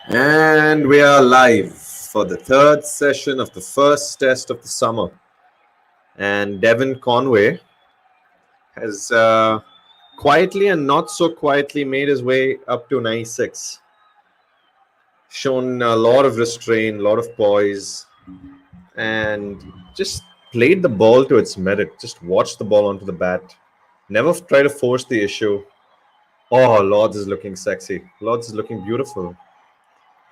And we are live for the third session of the first test of the summer. And Devin Conway has quietly and not so quietly made his way up to 96. Shown a lot of restraint, a lot of poise, and just played the ball to its merit. Just watched the ball onto the bat. Never try to force the issue. Oh, Lords is looking sexy. Lords is looking beautiful.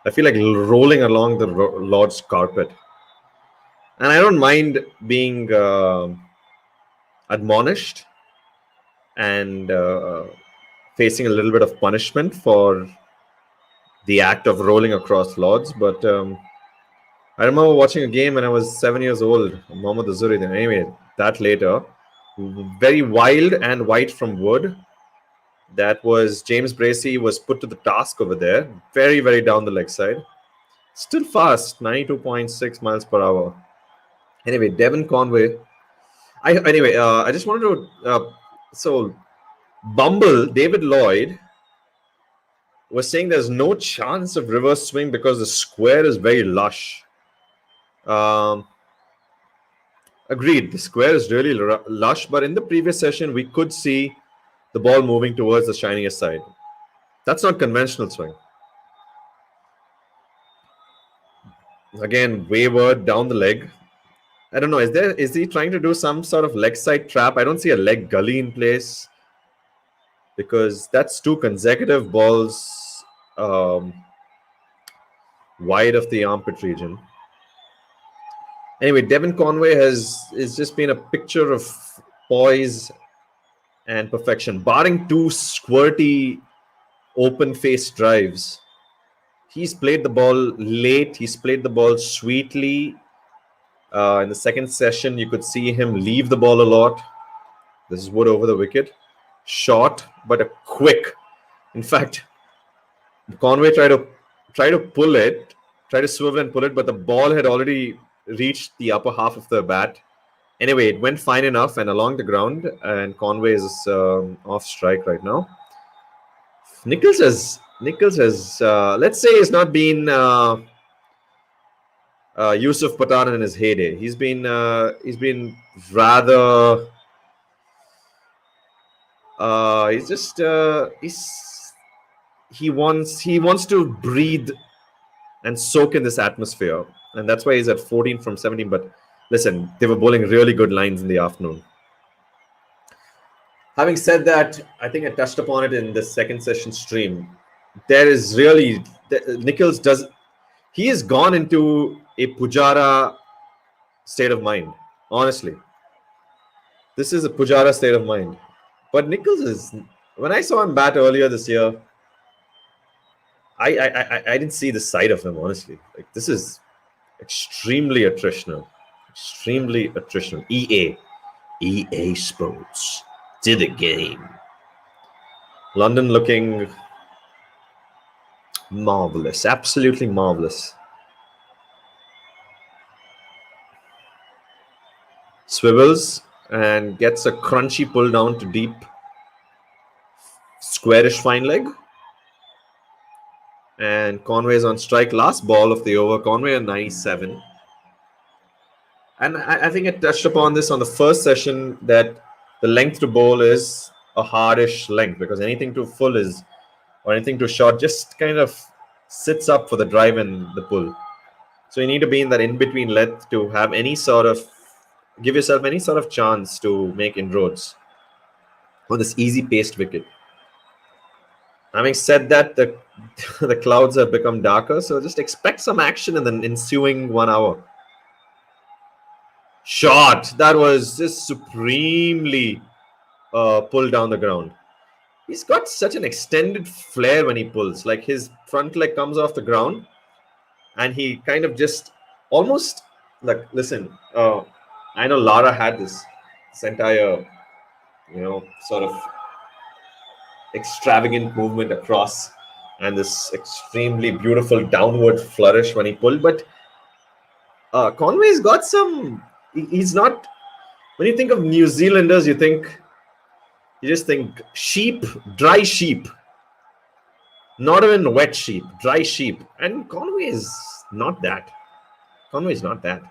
I feel like rolling along the Lord's carpet. And I don't mind being admonished and facing a little bit of punishment for the act of rolling across Lords. But I remember watching a game when I was 7 years old, Mohammad Azuri. Anyway, that later, very wild and white from wood. That was James Bracey was put to the task over there. Very, very down the leg side. Still fast, 92.6 miles per hour. Anyway, Devin Conway. I just wanted to. So, Bumble, David Lloyd, was saying there's no chance of reverse swing because the square is very lush. Agreed, the square is really lush, but in the previous session, we could see the ball moving towards the shiniest side. That's not conventional swing. Again, wayward down the leg. I don't know. Is he trying to do some sort of leg side trap? I don't see a leg gully in place because that's two consecutive balls wide of the armpit region. Anyway, Devin Conway has just been a picture of poise and perfection, barring two squirty open face drives. He's played the ball late. He's played the ball sweetly. In the second session, you could see him leave the ball a lot. This is Wood over the wicket. Short, but a quick. In fact, Conway tried to pull it, try to swivel and pull it, but the ball had already reached the upper half of the bat. Anyway, it went fine enough and along the ground, and Conway is off strike right now. Nichols has let's say he's not been Yusuf Pathan in his heyday. He's been rather he wants to breathe and soak in this atmosphere, and that's why he's at 14 from 17. But listen, they were bowling really good lines in the afternoon. Having said that, I think I touched upon it in the second session stream. There is really Nichols does. He has gone into a Pujara state of mind. Honestly, this is a Pujara state of mind. But Nichols is. When I saw him bat earlier this year, I didn't see the side of him, honestly. Like, this is extremely attritional. Extremely attritional. EA Sports to the game. London looking marvelous. Absolutely marvelous. Swivels and gets a crunchy pull down to deep. Squarish fine leg. And Conway's on strike. Last ball of the over. Conway at 97. And I think I touched upon this on the first session that the length to bowl is a hardish length because anything too full is, or anything too short, just kind of sits up for the drive and the pull. So you need to be in that in-between length to have any sort of, give yourself any sort of chance to make inroads on this easy-paced wicket. Having said that, the clouds have become darker, so just expect some action in the ensuing 1 hour. Shot! That was just supremely pulled down the ground. He's got such an extended flare when he pulls. Like, his front leg comes off the ground and he kind of just almost, like, listen, I know Lara had this entire, sort of extravagant movement across and this extremely beautiful downward flourish when he pulled. But Conway's got some, he's not, when you think of New Zealanders, you just think sheep, dry sheep. Not even wet sheep, dry sheep. And Conway is not that. Conway is not that.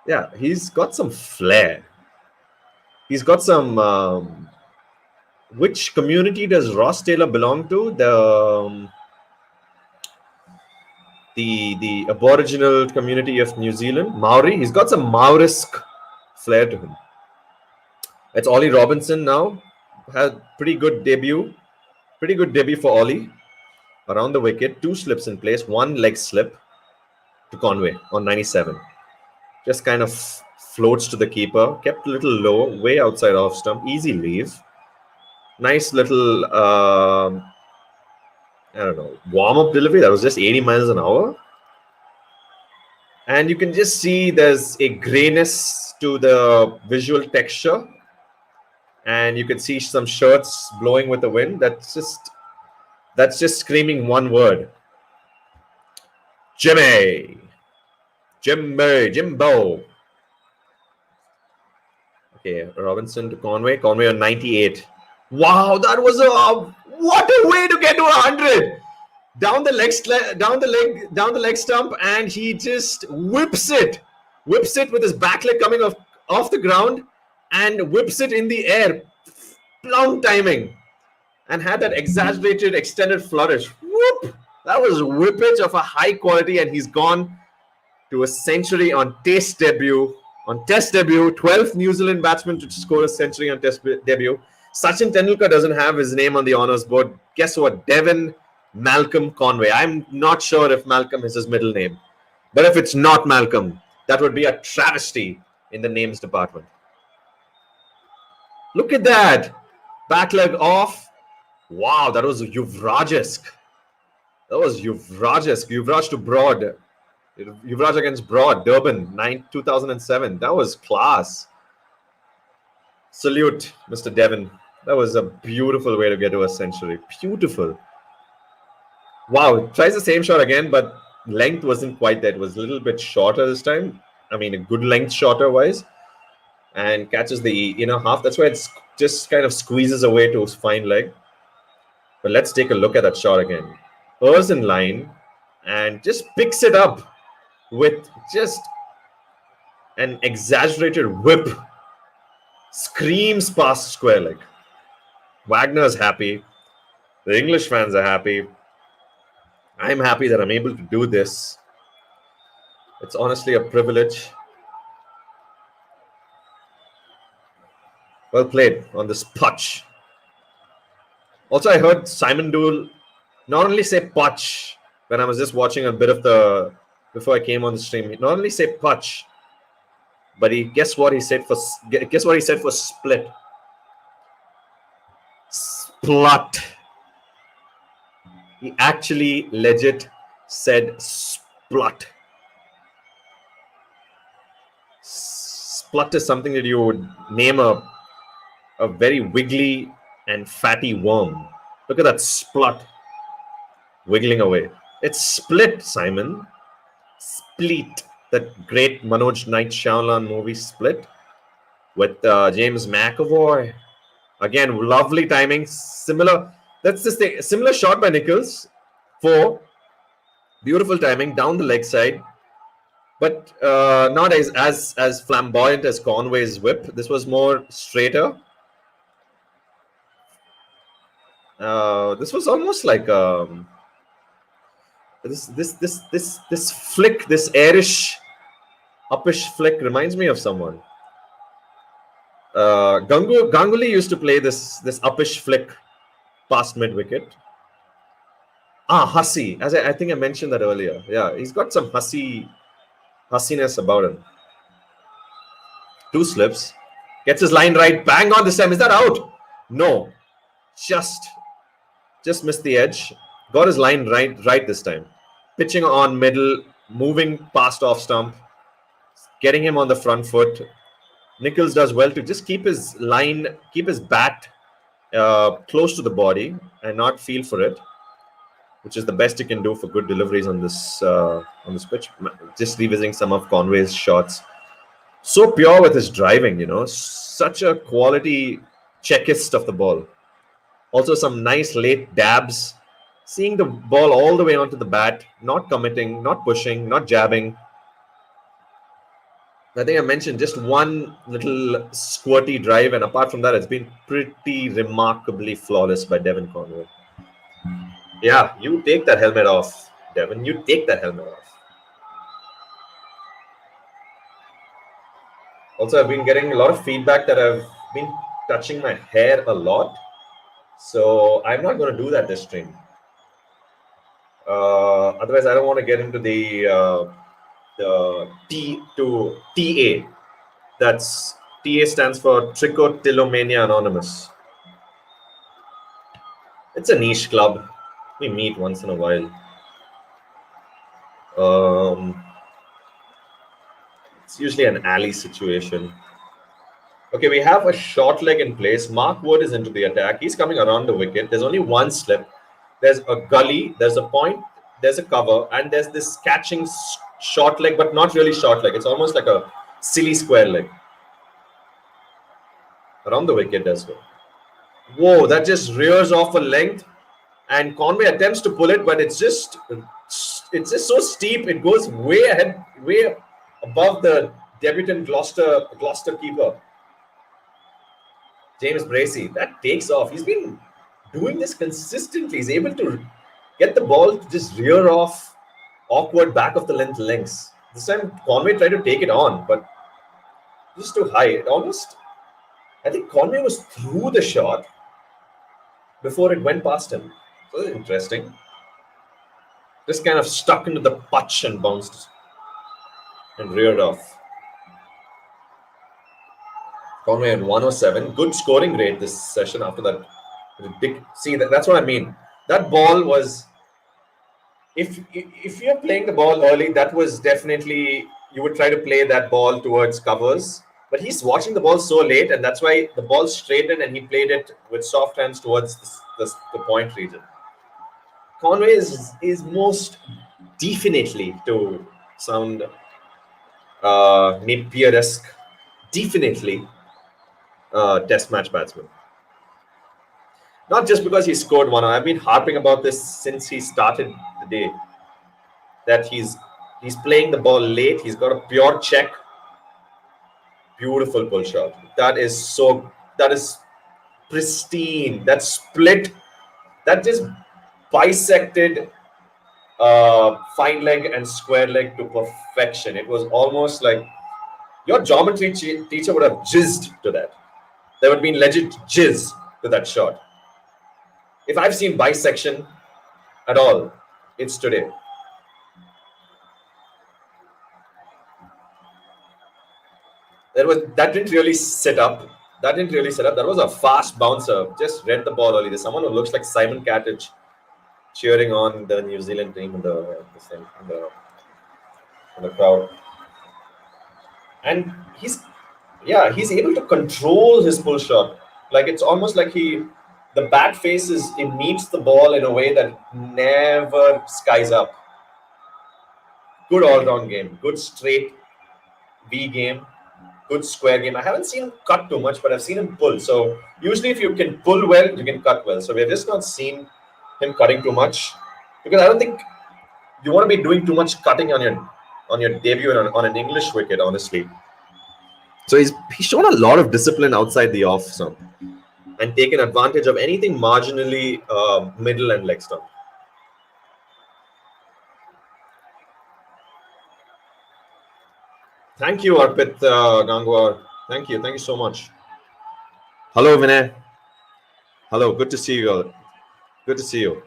Yeah, he's got some flair. He's got some. Which community does Ross Taylor belong to? The Aboriginal community of New Zealand, Maori. He's got some Maorisque flair to him. It's Ollie Robinson now. Had pretty good debut. Pretty good debut for Ollie. Around the wicket, 2 slips in place, 1 leg slip to Conway on 97. Just kind of floats to the keeper, kept a little low, way outside off stump, easy leave. Nice little, I don't know, warm-up delivery. That was just 80 miles an hour. And you can just see there's a grayness to the visual texture. And you can see some shirts blowing with the wind. That's just screaming one word. Jimmy. Jimbo. Okay, Robinson to Conway. Conway on 98. Wow, that was what a way to get to 100. Down the leg stump, and he just whips it with his back leg coming off the ground, and whips it in the air. Plumb timing, and had that exaggerated extended flourish. Whoop! That was whippage of a high quality, and he's gone to a century on Test debut. On Test debut, 12th New Zealand batsman to score a century on Test debut. Sachin Tendulkar doesn't have his name on the honours board. Guess what? Devon Malcolm Conway. I'm not sure if Malcolm is his middle name. But if it's not Malcolm, that would be a travesty in the names department. Look at that. Back leg off. Wow, that was Yuvraj-esque. That was Yuvraj-esque. Yuvraj to Broad. Yuvraj against Broad, Durban, 2007. That was class. Salute, Mr. Devon. That was a beautiful way to get to a century. Beautiful. Wow, tries the same shot again, but length wasn't quite there. It was a little bit shorter this time. I mean, a good length shorter wise. And catches the inner half. That's why it's just kind of squeezes away to fine leg. But let's take a look at that shot again. Errs in line and just picks it up with just an exaggerated whip. Screams past square leg. Wagner's happy. The English fans are happy. I'm happy that I'm able to do this. It's honestly a privilege. Well played on this putch. Also, I heard Simon Dool not only say putch when I was just watching a bit of before I came on the stream. Not only say putch, but guess what he said for split. Splut. He actually legit said splut. Splut is something that you would name a very wiggly and fatty worm. Look at that splut wiggling away. It's split, Simon. Split. That great Manoj Knight Shyamalan movie Split with James McAvoy. Again, lovely timing. Similar. That's just a similar shot by Nichols. 4. Beautiful timing down the leg side, but not as flamboyant as Conway's whip. This was more straighter. This was almost like this flick, this airish, uppish flick reminds me of someone. Ganguly used to play this uppish flick past mid wicket. Hussy. As I think I mentioned that earlier. Yeah, he's got some hussiness about him. 2 slips. Gets his line right. Bang on this time. Is that out? No. Just missed the edge. Got his line right this time. Pitching on middle, moving past off stump, getting him on the front foot. Nichols does well to just keep his bat close to the body and not feel for it, which is the best you can do for good deliveries on this pitch. Just revisiting some of Conway's shots. So pure with his driving, such a quality checkist of the ball. Also, some nice late dabs. Seeing the ball all the way onto the bat, not committing, not pushing, not jabbing. I think I mentioned just one little squirty drive, and apart from that, it's been pretty remarkably flawless by Devin Conway. Yeah, you take that helmet off, Devin. You take that helmet off. Also, I've been getting a lot of feedback that I've been touching my hair a lot. So I'm not going to do that this stream. Otherwise, I don't want to get into the T to TA. That's TA stands for Trichotillomania Anonymous. It's a niche club. We meet once in a while. It's usually an alley situation. Okay, we have a short leg in place. Mark Wood is into the attack. He's coming around the wicket. There's only one slip. There's a gully. There's a point. There's a cover. And there's this catching short leg, but not really short leg. It's almost like a silly square leg. Around the wicket, there's go. Whoa, that just rears off a length. And Conway attempts to pull it, but it's just so steep. It goes way ahead, way above the debutant Gloucester keeper. James Bracey, that takes off. He's been doing this consistently. He's able to get the ball to just rear off awkward back of the lengths. This time Conway tried to take it on, but just too high. I think Conway was through the shot before it went past him. So that's interesting. Just kind of stuck into the punch and bounced and reared off. Conway in 107. Good scoring rate this session after that. See, that's what I mean. That ball was, if you're playing the ball early, that was definitely, you would try to play that ball towards covers. But he's watching the ball so late, and that's why the ball straightened and he played it with soft hands towards the point region. Conway is most definitely, to sound Napier-esque, definitely test match batsman. Not just because he scored one. I've been harping about this since he started the day. That he's playing the ball late. He's got a pure check. Beautiful pull shot. That is pristine. That split. That just bisected fine leg and square leg to perfection. It was almost like your geometry teacher would have jizzed to that. There would have been legit jizz to that shot. If I've seen bisection at all, it's today. That didn't really set up. That was a fast bouncer. Just read the ball early. There's someone who looks like Simon Catich cheering on the New Zealand team in the crowd. And he's able to control his pull shot. Like it's almost like the bat faces, it meets the ball in a way that never skies up. Good all-round game. Good straight V game. Good square game. I haven't seen him cut too much, but I've seen him pull. So usually if you can pull well, you can cut well. So we've just not seen him cutting too much, because I don't think you want to be doing too much cutting on your debut on an English wicket, honestly. So he's shown a lot of discipline outside the off stump and taken advantage of anything marginally middle and leg stump. Thank you, Arpit Gangwar. Thank you so much. Hello, Vinay. Hello, good to see you all. Good to see you.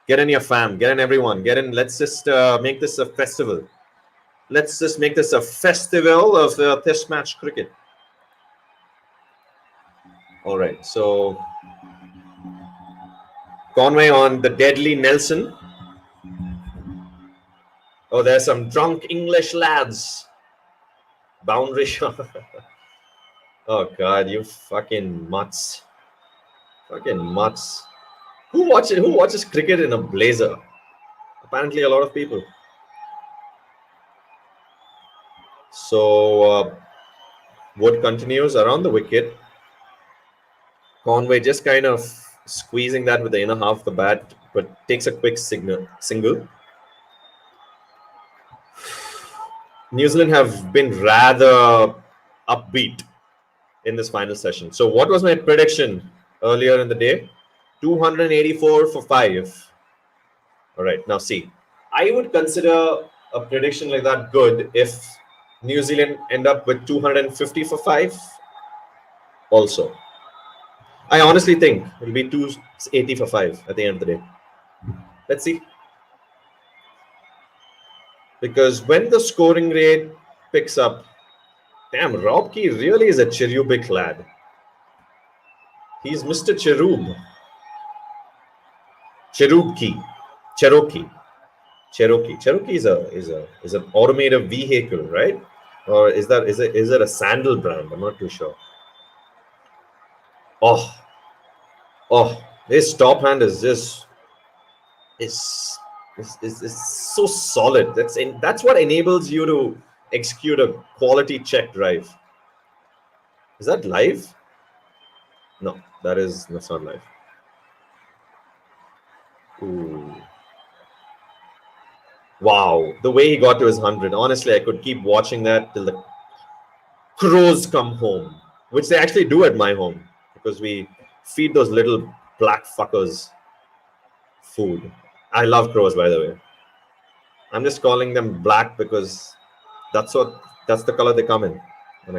Get in your fam, get in everyone, get in. Let's just make this a festival. Let's just make this a festival of test match cricket. All right, so Conway on the deadly Nelson. Oh, there's some drunk English lads. Boundary shot. Oh God, you fucking mutts. Fucking mutts. Who watches cricket in a blazer? Apparently a lot of people. So Wood continues around the wicket. Conway just kind of squeezing that with the inner half of the bat, but takes a quick single. New Zealand have been rather upbeat in this final session. So what was my prediction earlier in the day? 284 for 5. All right, now see, I would consider a prediction like that good if New Zealand end up with 250 for 5 also. I honestly think it'll be 280 for 5 at the end of the day. Let's see. Because when the scoring rate picks up, damn, Robkey really is a cherubic lad. He's Mr. Cherub. Cherokee. Cherokee is an automated vehicle, right? Or is it a sandal brand? I'm not too sure. Oh, his top hand is just is so solid. That's what enables you to execute a quality check drive. Is that live? No, that's not live. Ooh. Wow, the way he got to his 100. Honestly, I could keep watching that till the crows come home, which they actually do at my home because we feed those little black fuckers food. I love crows, by the way. I'm just calling them black because that's the color they come in, and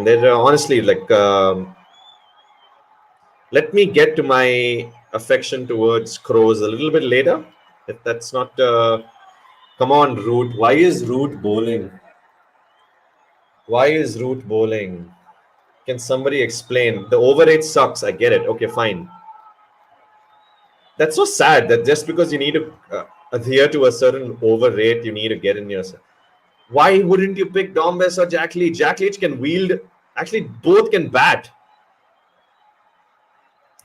they're honestly like. Let me get to my affection towards crows a little bit later. If that's not, come on, Root. Why is Root bowling? Why is Root bowling? Can somebody explain? The over rate sucks. I get it. Okay, fine. That's so sad that just because you need to adhere to a certain over rate, you need to get in yourself. Why wouldn't you pick Dom Bess or Jack Leach? Jack Leach can wield. Actually, both can bat.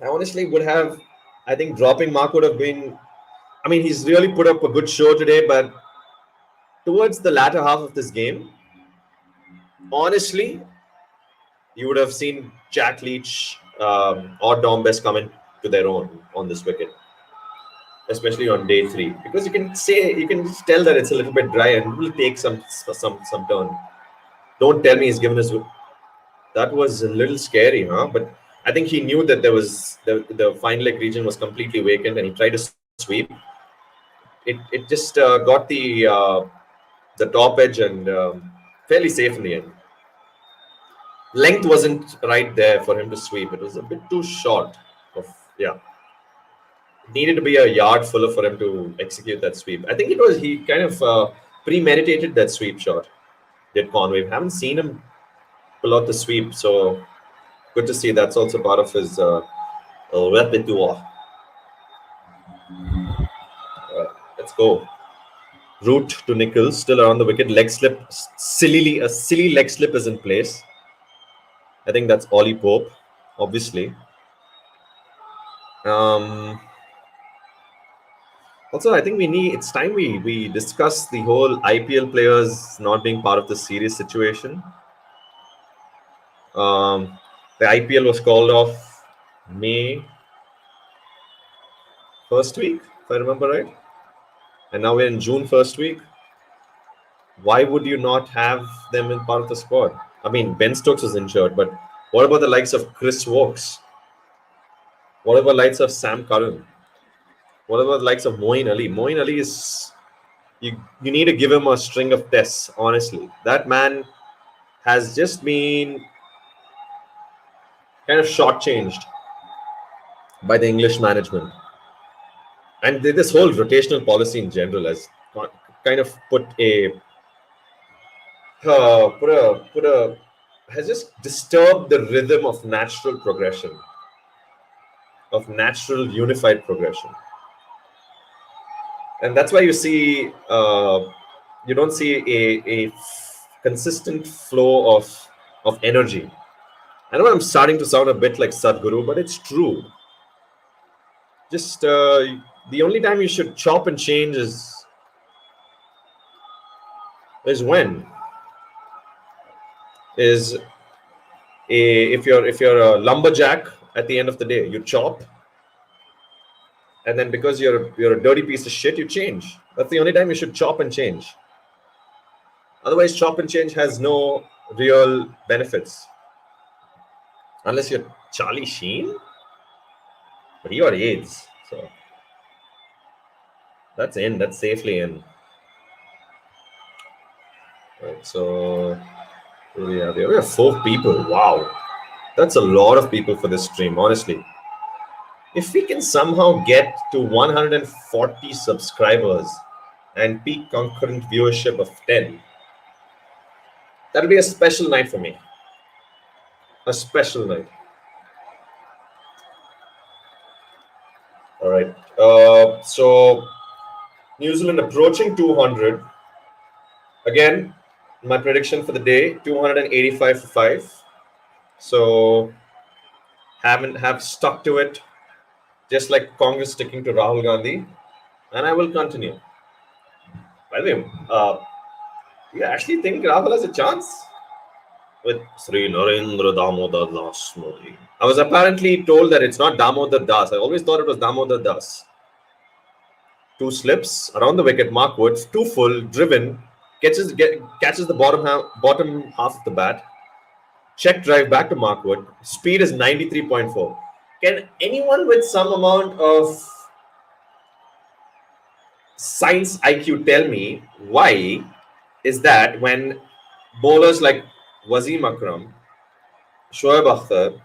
I honestly would have. I think dropping Mark would have been. I mean, he's really put up a good show today, but towards the latter half of this game, honestly, you would have seen Jack Leach or Dom Bess come in to their own on this wicket, especially on day 3, because you can just tell that it's a little bit dry and it will take some turn. Don't tell me he's given us. That was a little scary, huh? But I think he knew that there was the fine leg region was completely vacant, and he tried to sweep. It just got the top edge and fairly safe in the end. Length wasn't right there for him to sweep. It was a bit too short. It needed to be a yard fuller for him to execute that sweep. I think he kind of premeditated that sweep shot. Did Conway? We haven't seen him pull out the sweep, so good to see. That's also part of his repertoire. Let's go. Root to Nichols, still around the wicket. Leg slip, a silly leg slip is in place. I think that's Ollie Pope, obviously. Also, I think it's time we discuss the whole IPL players not being part of the series situation. The IPL was called off May 1st week, if I remember right. And now we're in June 1st week. Why would you not have them in part of the squad? I mean, Ben Stokes was injured, but what about the likes of Chris Wokes? What about the likes of Sam Curran? What about the likes of Moeen Ali? Moeen Ali is... You need to give him a string of tests, honestly. That man has just been kind of shortchanged by the English management. And this whole rotational policy in general has kind of has just disturbed the rhythm of natural progression, of natural unified progression. And that's why you see, you don't see a consistent flow of energy. I know I'm starting to sound a bit like Sadhguru, but it's true. Just the only time you should chop and change is when? Is if you're a lumberjack, at the end of the day, you chop, and then because you're a dirty piece of shit, you change. That's the only time you should chop and change. Otherwise, chop and change has no real benefits. Unless you're Charlie Sheen, but you are AIDS, so that's in. That's safely in. Right. So yeah, we have 4 people. Wow, that's a lot of people for this stream. Honestly, if we can somehow get to 140 subscribers and peak concurrent viewership of 10, that'll be a special night for me. A special night. All right. So New Zealand approaching 200. Again, my prediction for the day: 285 for 5. So have stuck to it, just like Congress sticking to Rahul Gandhi, and I will continue. By the way, you actually think Rahul has a chance with Sri Narendra Damodar Das Modi? I was apparently told that it's not Damodar Das. I always thought it was Damodar Das. 2 slips around the wicket, Mark Woods, 2 full, driven, catches the bottom half of the bat. Check drive back to Mark Wood. Speed is 93.4. Can anyone with some amount of science IQ tell me why is that when bowlers like Wasim Akram, Shoaib Akhtar,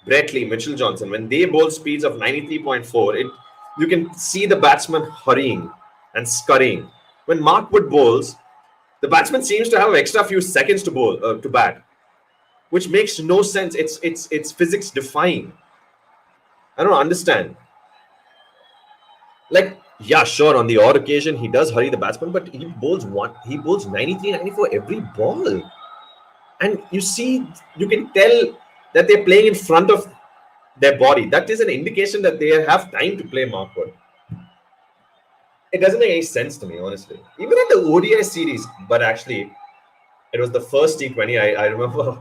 Brett Lee, Mitchell Johnson, when they bowl speeds of 93.4, you can see the batsman hurrying and scurrying. When Mark Wood bowls, the batsman seems to have an extra few seconds to bowl to bat, which makes no sense. It's physics defying. I don't understand. Like, yeah, sure, on the odd occasion he does hurry the batsman, but he bowls 93, 94 every ball. And you can tell that they're playing in front of their body. That is an indication that they have time to play Mark Wood. It doesn't make any sense to me, honestly. Even in the ODI series, but actually, it was the first T20. I remember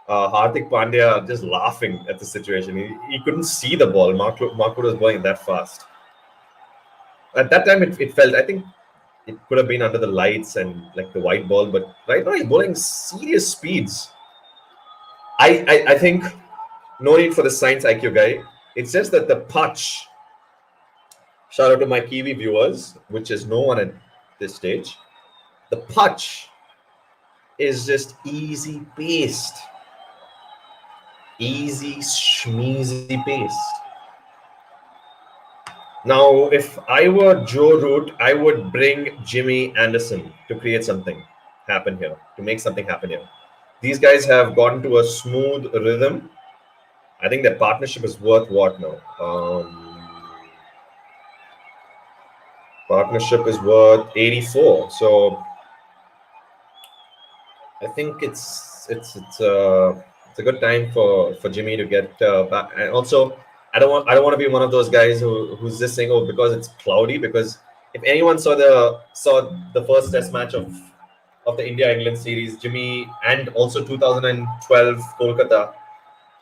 Hardik Pandya just laughing at the situation. He couldn't see the ball. Mark Wood was going that fast. At that time, it felt, I think it could have been under the lights and like the white ball, but right now he's bowling serious speeds. I think no need for the science IQ guy. It's just that the punch. Shout out to my Kiwi viewers, which is no one at this stage. The punch is just easy paced. Easy, schmeezy paced. Now, if I were Joe Root, I would bring Jimmy Anderson to create something happen here, to make something happen here. These guys have gotten to a smooth rhythm. I think their partnership is worth what now? Partnership is worth 84. So I think it's a good time for Jimmy to get back. And also, I don't want to be one of those guys who's just saying, oh, because it's cloudy. Because if anyone saw the first Test match of the India-England series, Jimmy, and also 2012 Kolkata,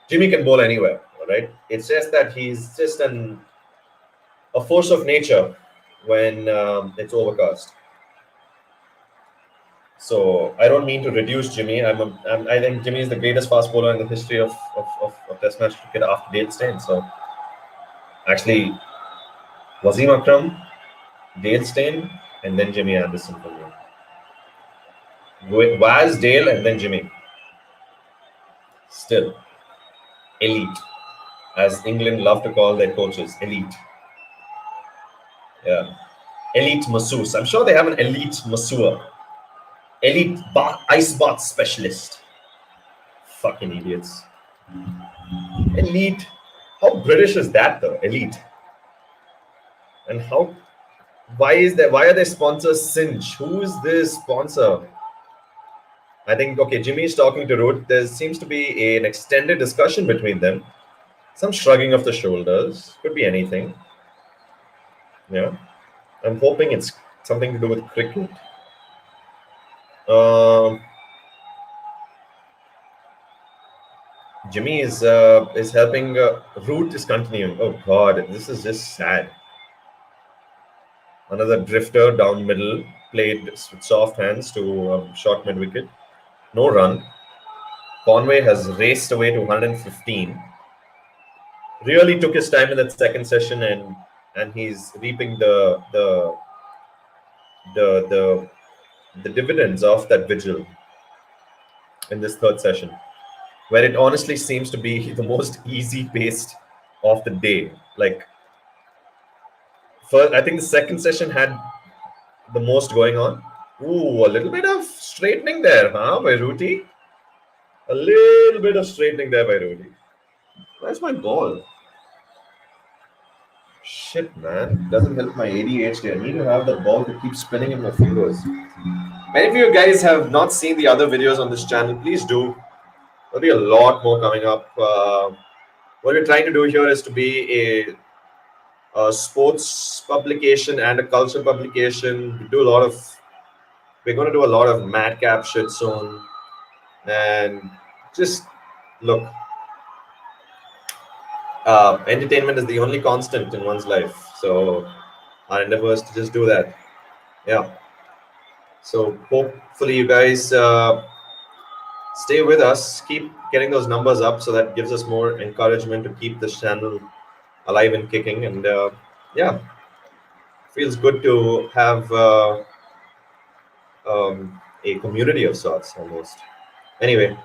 Jimmy can bowl anywhere. Right? It's just that he's just a force of nature when it's overcast. So I don't mean to reduce Jimmy. I think Jimmy is the greatest fast bowler in the history of Test match cricket after Dale Steyn. So actually, Wasim Akram, Dale Steyn, and then Jimmy Anderson for me. Waz, Dale, and then Jimmy. Still, elite, as England love to call their coaches, elite. Yeah, elite masseuse. I'm sure they have an elite masseur. Elite ice bath specialist. Fucking idiots. Elite. How British is that though? Elite. And why are their sponsors Cinch? Who is this sponsor? I think, okay, Jimmy is talking to Root. There seems to be an extended discussion between them. Some shrugging of the shoulders. Could be anything. Yeah. I'm hoping it's something to do with cricket. Jimmy is helping. Root is continuing. Oh God, this is just sad. Another drifter down middle, played with soft hands to short mid wicket. No run. Conway has raced away to 115. Really took his time in that second session, and he's reaping the the the dividends of that vigil in this third session, where it honestly seems to be the most easy paced of the day. Like, first, I think the second session had the most going on. Ooh, a little bit of straightening there, huh, by Ruti? A little bit of straightening there by Ruti. Where's my ball? Shit, man. Doesn't help my ADHD. I need to have that ball to keep spinning in my fingers. Many of you guys have not seen the other videos on this channel. Please do. There'll be a lot more coming up. What we're trying to do here is to be a sports publication and a culture publication. We're going to do a lot of madcap shit soon. And just look, entertainment is the only constant in one's life. So our endeavor is to just do that. Yeah. So hopefully you guys stay with us, keep getting those numbers up, so that gives us more encouragement to keep this channel alive and kicking. And yeah, feels good to have a community of sorts almost. Anyway,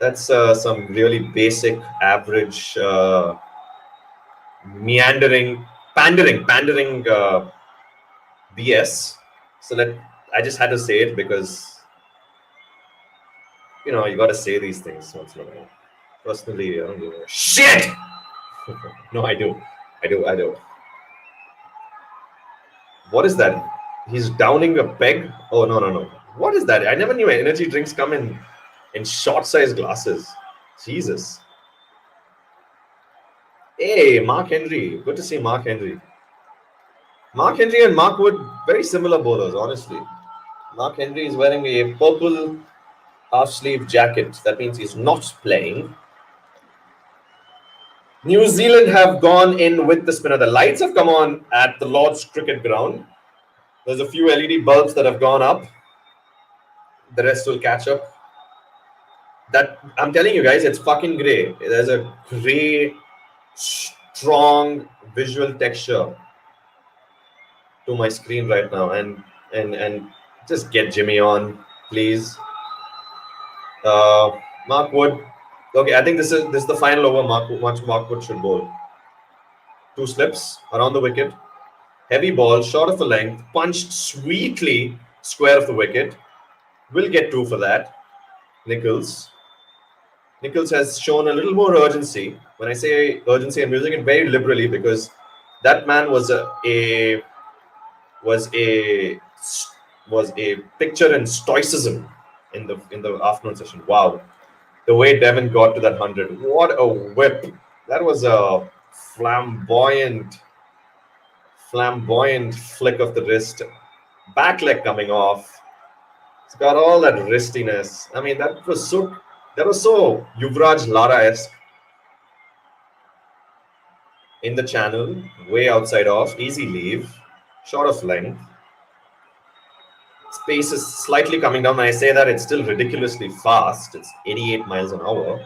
that's some really basic, average, meandering, pandering BS. So I just had to say it because, you know, you got to say these things once in a while. Personally, I don't give a shit. No, I do. What is that? He's downing a peg. Oh, no. What is that? I never knew energy drinks come in short-sized glasses. Jesus. Hey, Mark Henry. Good to see Mark Henry. Mark Henry and Mark Wood, very similar bowlers, honestly. Mark Henry is wearing a purple half-sleeve jacket. That means he's not playing. New Zealand have gone in with the spinner. The lights have come on at the Lord's Cricket Ground. There's a few LED bulbs that have gone up. The rest will catch up. That I'm telling you guys, it's fucking grey. There's a grey, strong visual texture to my screen right now, and just get Jimmy on, please. Mark Wood. Okay, I think this is the final over. Mark Wood should bowl. 2 slips around the wicket. Heavy ball, short of a length, punched sweetly square of the wicket. We'll get 2 for that. Nichols has shown a little more urgency. When I say urgency, I'm using it very liberally because that man was a picture in stoicism in the afternoon session. Wow, the way Devon got to that 100, what a whip! That was a flamboyant flick of the wrist, back leg coming off. It's got all that wristiness. I mean, that was so Yuvraj Lara-esque in the channel, way outside off, easy leave, short of length. Pace is slightly coming down. When I say that, it's still ridiculously fast. It's 88 miles an hour.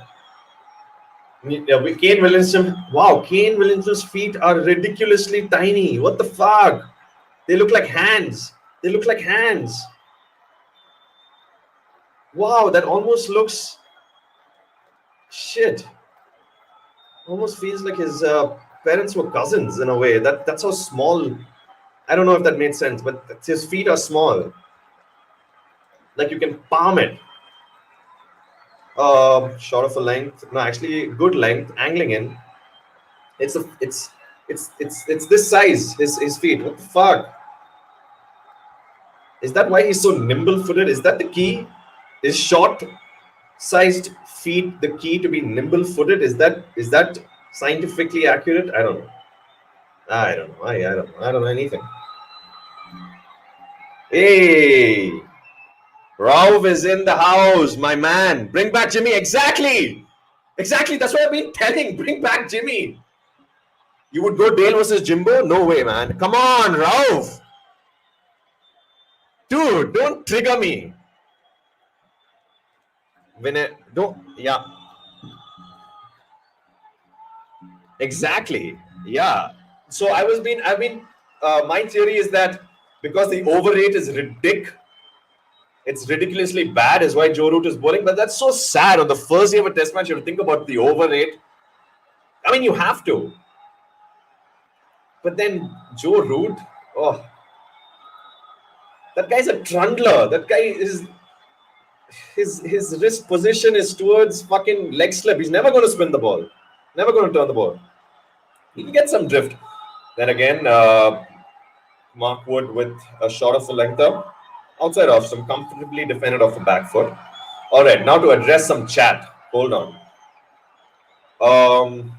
Kane Williamson. Wow, Kane Williamson's feet are ridiculously tiny. What the fuck? They look like hands. Wow, that almost looks... Shit. Almost feels like his parents were cousins in a way. That's how small... I don't know if that made sense, but his feet are small. Like you can palm it. Short of a length. No, actually good length. Angling in. It's this size. His feet. What the fuck? Is that why he's so nimble-footed? Is that the key? Is short-sized feet the key to be nimble-footed? Is that scientifically accurate? I don't know. I don't know anything. Hey, Rauf is in the house, my man. Bring back Jimmy. Exactly. Exactly. That's what I've been telling. Bring back Jimmy. You would go Dale versus Jimbo? No way, man. Come on, Rauf. Dude, don't trigger me. When I don't, yeah, exactly. Yeah. So I've been, my theory is that because the over rate is it's ridiculously bad, is why Joe Root is bowling. But that's so sad. On the first day of a test match, you have to think about the over rate. I mean, you have to. But then Joe Root, oh, that guy's a trundler. That guy is his wrist position is towards fucking leg slip. He's never going to spin the ball. Never going to turn the ball. He'll get some drift. Then again, Mark Wood with a shot of the lengther. Outside off, some comfortably defended off the back foot. All right, now to address some chat. Hold on.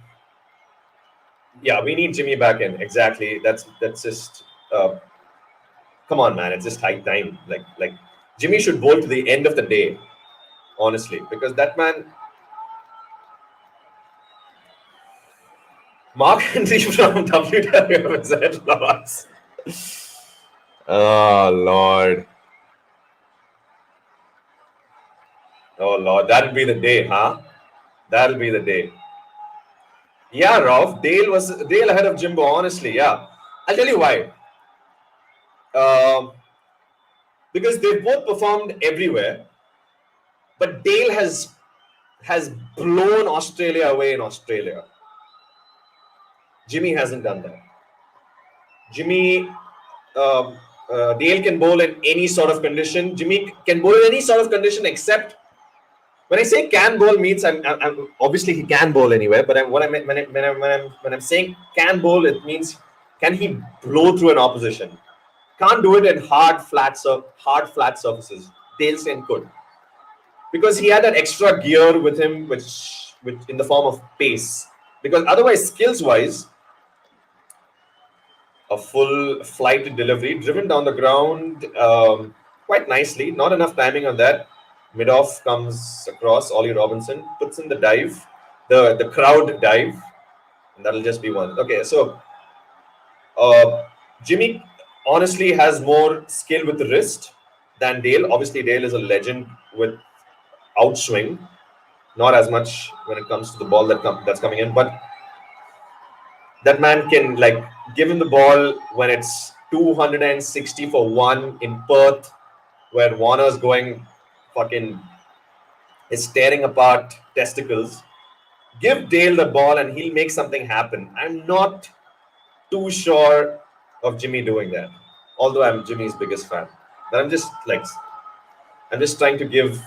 Yeah, we need Jimmy back in. Exactly. That's just. Come on, man. It's just high time. Like Jimmy should bowl to the end of the day, honestly, because that man. Mark Henry from WWF loss. Oh Lord. Oh Lord, that'll be the day, huh? That'll be the day. Yeah, Ralph. Dale ahead of Jimbo, honestly. Yeah, I'll tell you why. Because they've both performed everywhere, but Dale has blown Australia away in Australia. Jimmy hasn't done that. Jimmy, Dale can bowl in any sort of condition. Jimmy can bowl in any sort of condition except. When I say can bowl means I'm obviously he can bowl anywhere, but when I'm saying can bowl, it means can he blow through an opposition? Can't do it in hard flat surfaces. Dale Steyn could, because he had that extra gear with him, which in the form of pace. Because otherwise, skills wise, a full flight delivery driven down the ground quite nicely. Not enough timing on that. Mid off comes across. Ollie Robinson puts in the dive, the crowd dive, and that'll just be one. Okay, so Jimmy honestly has more skill with the wrist than Dale. Obviously, Dale is a legend with outswing, not as much when it comes to the ball that's coming in, but that man can give him the ball when it's 260 for one in Perth, where Warner's going fucking is tearing apart testicles. Give Dale the ball and he'll make something happen. I'm not too sure of Jimmy doing that, although I'm Jimmy's biggest fan. But I'm just trying to give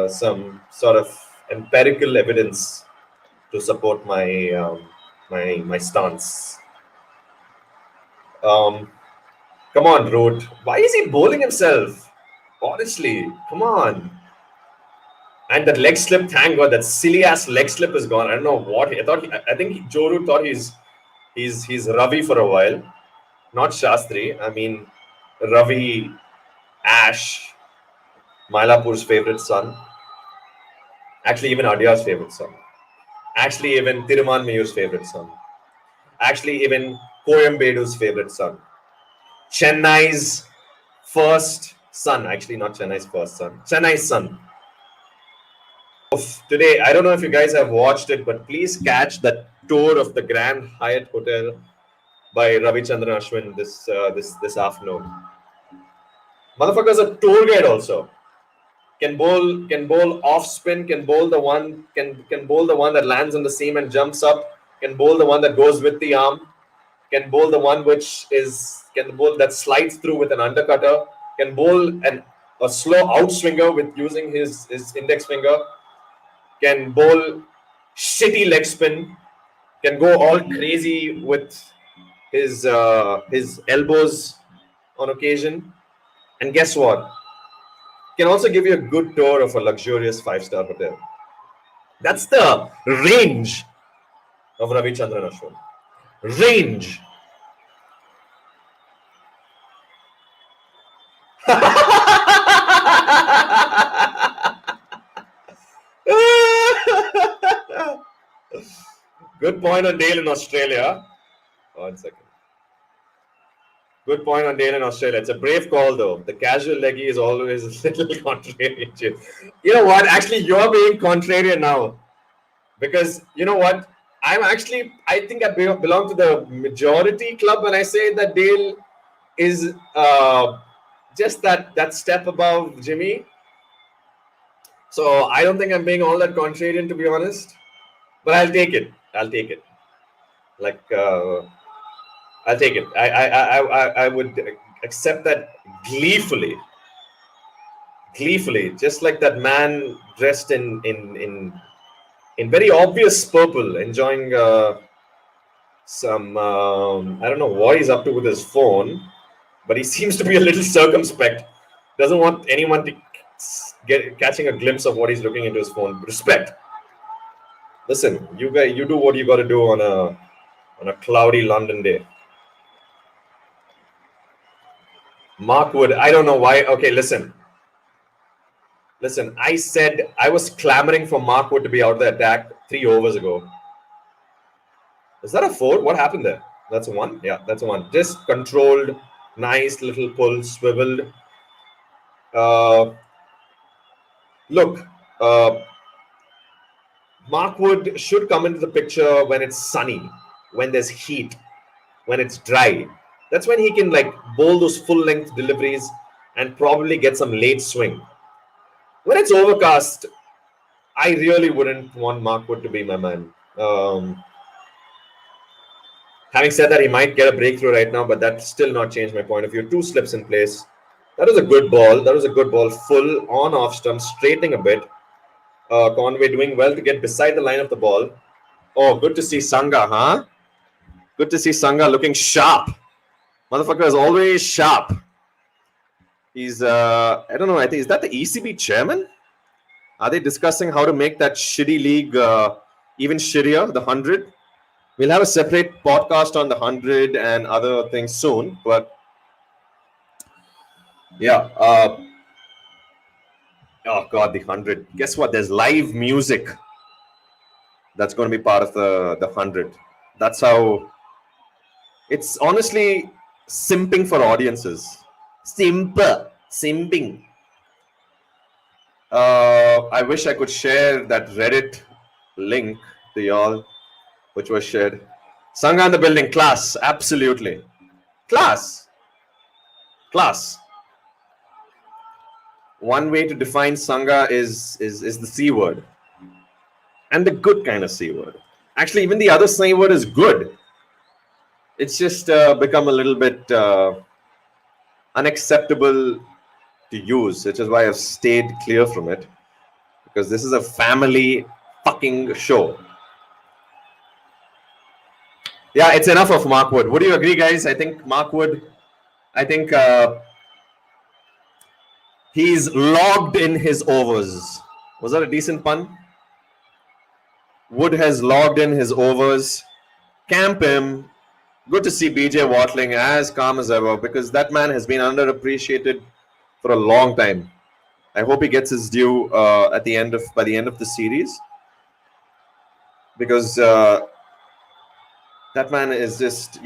some sort of empirical evidence to support my stance. Come on, Root. Why is he bowling himself? Honestly, come on. And that leg slip, thank God, that silly ass leg slip is gone. I don't know what I think Joe Root thought he's Ravi for a while, not Shastri. I mean, Ravi, Ash, Mylapur's favorite son. Actually, even Adya's favorite son. Actually, even Tiruman Mayur's favorite son. Actually, even Coimbado's favorite son. Chennai's first son. Actually, not Chennai's first son. Chennai's son. Today, I don't know if you guys have watched it, but please catch the tour of the Grand Hyatt Hotel by Ravichandran Ashwin this afternoon. Motherfucker's a tour guide also. Can bowl off spin, can bowl the one that lands on the seam and jumps up, can bowl the one that goes with the arm, can bowl the one can bowl that slides through with an undercutter, can bowl a slow outswinger with using his index finger, can bowl shitty leg spin, can go all crazy with his elbows on occasion, and guess what? Can also give you a good tour of a luxurious 5-star hotel. That's the range of Ravichandran Ashwin. Range. Good point on Dale in Australia. 1 second. Good point on Dale in Australia. It's a brave call, though. The casual leggy is always a little contrarian. You know what? Actually, you're being contrarian now. Because, you know what? I think I belong to the majority club when I say that Dale is just that step above Jimmy. So I don't think I'm being all that contrarian, to be honest. But I'll take it. I'll take it. I'll take it. I would accept that gleefully. Gleefully, just like that man dressed in very obvious purple, enjoying some I don't know what he's up to with his phone, but he seems to be a little circumspect. Doesn't want anyone to catching a glimpse of what he's looking into his phone. Respect. Listen, you do what you got to do on a cloudy London day. Mark Wood, I don't know why. Okay, listen. I said I was clamoring for Mark Wood to be out of the attack 3 overs ago. Is that a 4? What happened there? That's a 1? Yeah, that's a 1. Just controlled, nice little pull, swiveled. Look, Mark Wood should come into the picture when it's sunny, when there's heat, when it's dry. That's when he can bowl those full-length deliveries and probably get some late swing. When it's overcast, I really wouldn't want Mark Wood to be my man. Having said that, he might get a breakthrough right now, but that's still not changed my point of view. 2 slips in place. That was a good ball. Full on off stump, straightening a bit. Conway doing well to get beside the line of the ball. Oh, good to see Sangha, huh? Good to see Sangha looking sharp. Motherfucker is always sharp. He's, I don't know, I think, is that the ECB chairman? Are they discussing how to make that shitty league even shittier, the 100? We'll have a separate podcast on the 100 and other things soon, but yeah. Oh God, the 100. Guess what? There's live music that's going to be part of the 100. That's how it's honestly simping for audiences. Simping. I wish I could share that Reddit link to y'all, which was shared. Sangha in the building, class, absolutely. Class. One way to define Sangha is the C word. And the good kind of C word. Actually, even the other C word is good. It's just become a little bit unacceptable to use, which is why I've stayed clear from it. Because this is a family fucking show. Yeah, it's enough of Mark Wood. Would you agree, guys? I think Mark Wood, he's logged in his overs. Was that a decent pun? Wood has logged in his overs. Camp him. Good to see BJ Watling as calm as ever, because that man has been underappreciated for a long time. I hope he gets his due by the end of the series, because that man is just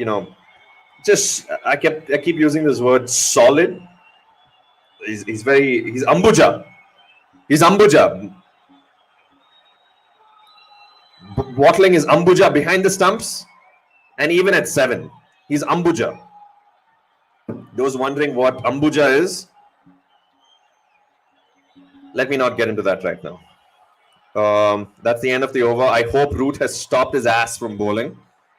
I keep using this word solid. He's Ambuja. He's Ambuja. Watling is Ambuja behind the stumps, and even at 7, he's Ambuja. Those wondering what Ambuja is, let me not get into that right now. That's the end of the over. I hope Root has stopped his ass from bowling.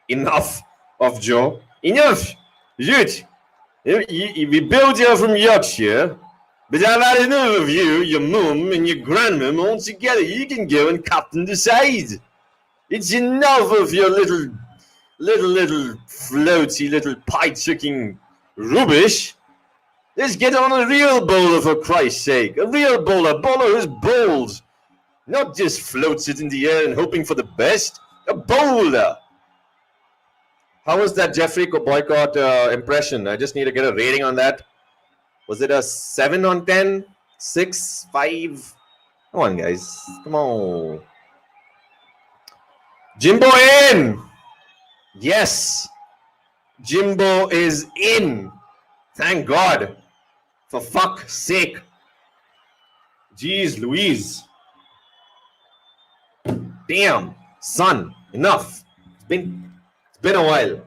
Enough of Joe. Enough! Root! We build you from Yorkshire, but I've had enough of you, your mum, and your grandmum all together. You can go and captain the side. It's enough of your little floaty, little pie-chucking rubbish. Let's get on a real bowler, for Christ's sake. A real bowler who's bowls. Not just floats it in the air and hoping for the best. A bowler. How was that Jeffrey Boycott impression? I just need to get a rating on that. Was it a 7 on 10? 6? 5? Come on, guys. Come on. Jimbo in. Yes. Jimbo is in. Thank God. For fuck's sake. Jeez Louise. Damn. Son. Enough. It's been a while.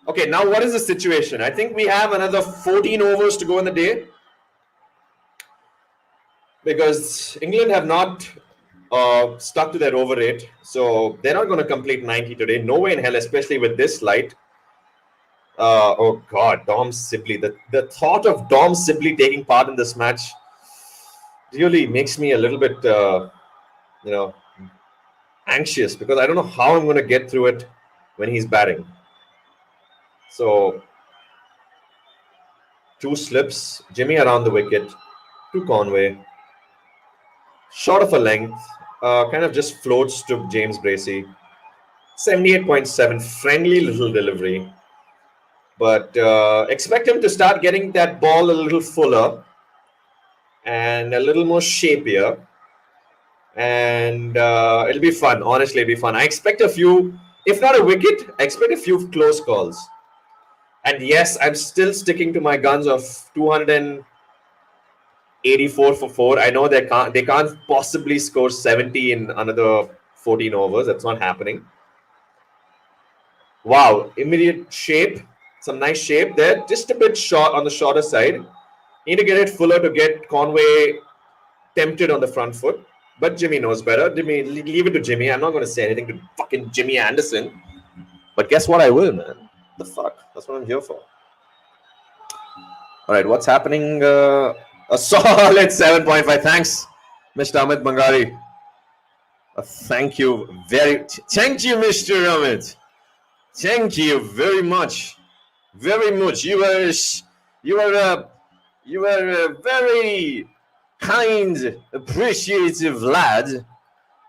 Okay, now what is the situation? I think we have another 14 overs to go in the day. Because England have not stuck to their over rate. So they're not going to complete 90 today. No way in hell, especially with this light. Oh God, Dom Sibley. The thought of Dom Sibley taking part in this match really makes me a little bit, anxious, because I don't know how I'm going to get through it when he's batting. So, 2 slips, Jimmy around the wicket, to Conway. Short of a length, kind of just floats to James Bracey. 78.7, friendly little delivery. But expect him to start getting that ball a little fuller and a little more shapier. And it'll be fun. Honestly, it'll be fun. I expect a few, if not a wicket, I expect a few close calls. And yes, I'm still sticking to my guns of 284 for 4. I know they can't possibly score 70 in another 14 overs. That's not happening. Wow, immediate shape. Some nice shape there. Just a bit short on the shorter side. Need to get it fuller to get Conway tempted on the front foot. But Jimmy knows better. Jimmy, leave it to Jimmy. I'm not going to say anything to fucking Jimmy Anderson. But guess what? I will, man. The fuck? That's what I'm here for. All right, what's happening? A solid 7.5. Thanks, Mr. Amit Bangari. Thank you Thank you, Mr. Amit. Thank you very much. Very much. You are a very kind, appreciative lad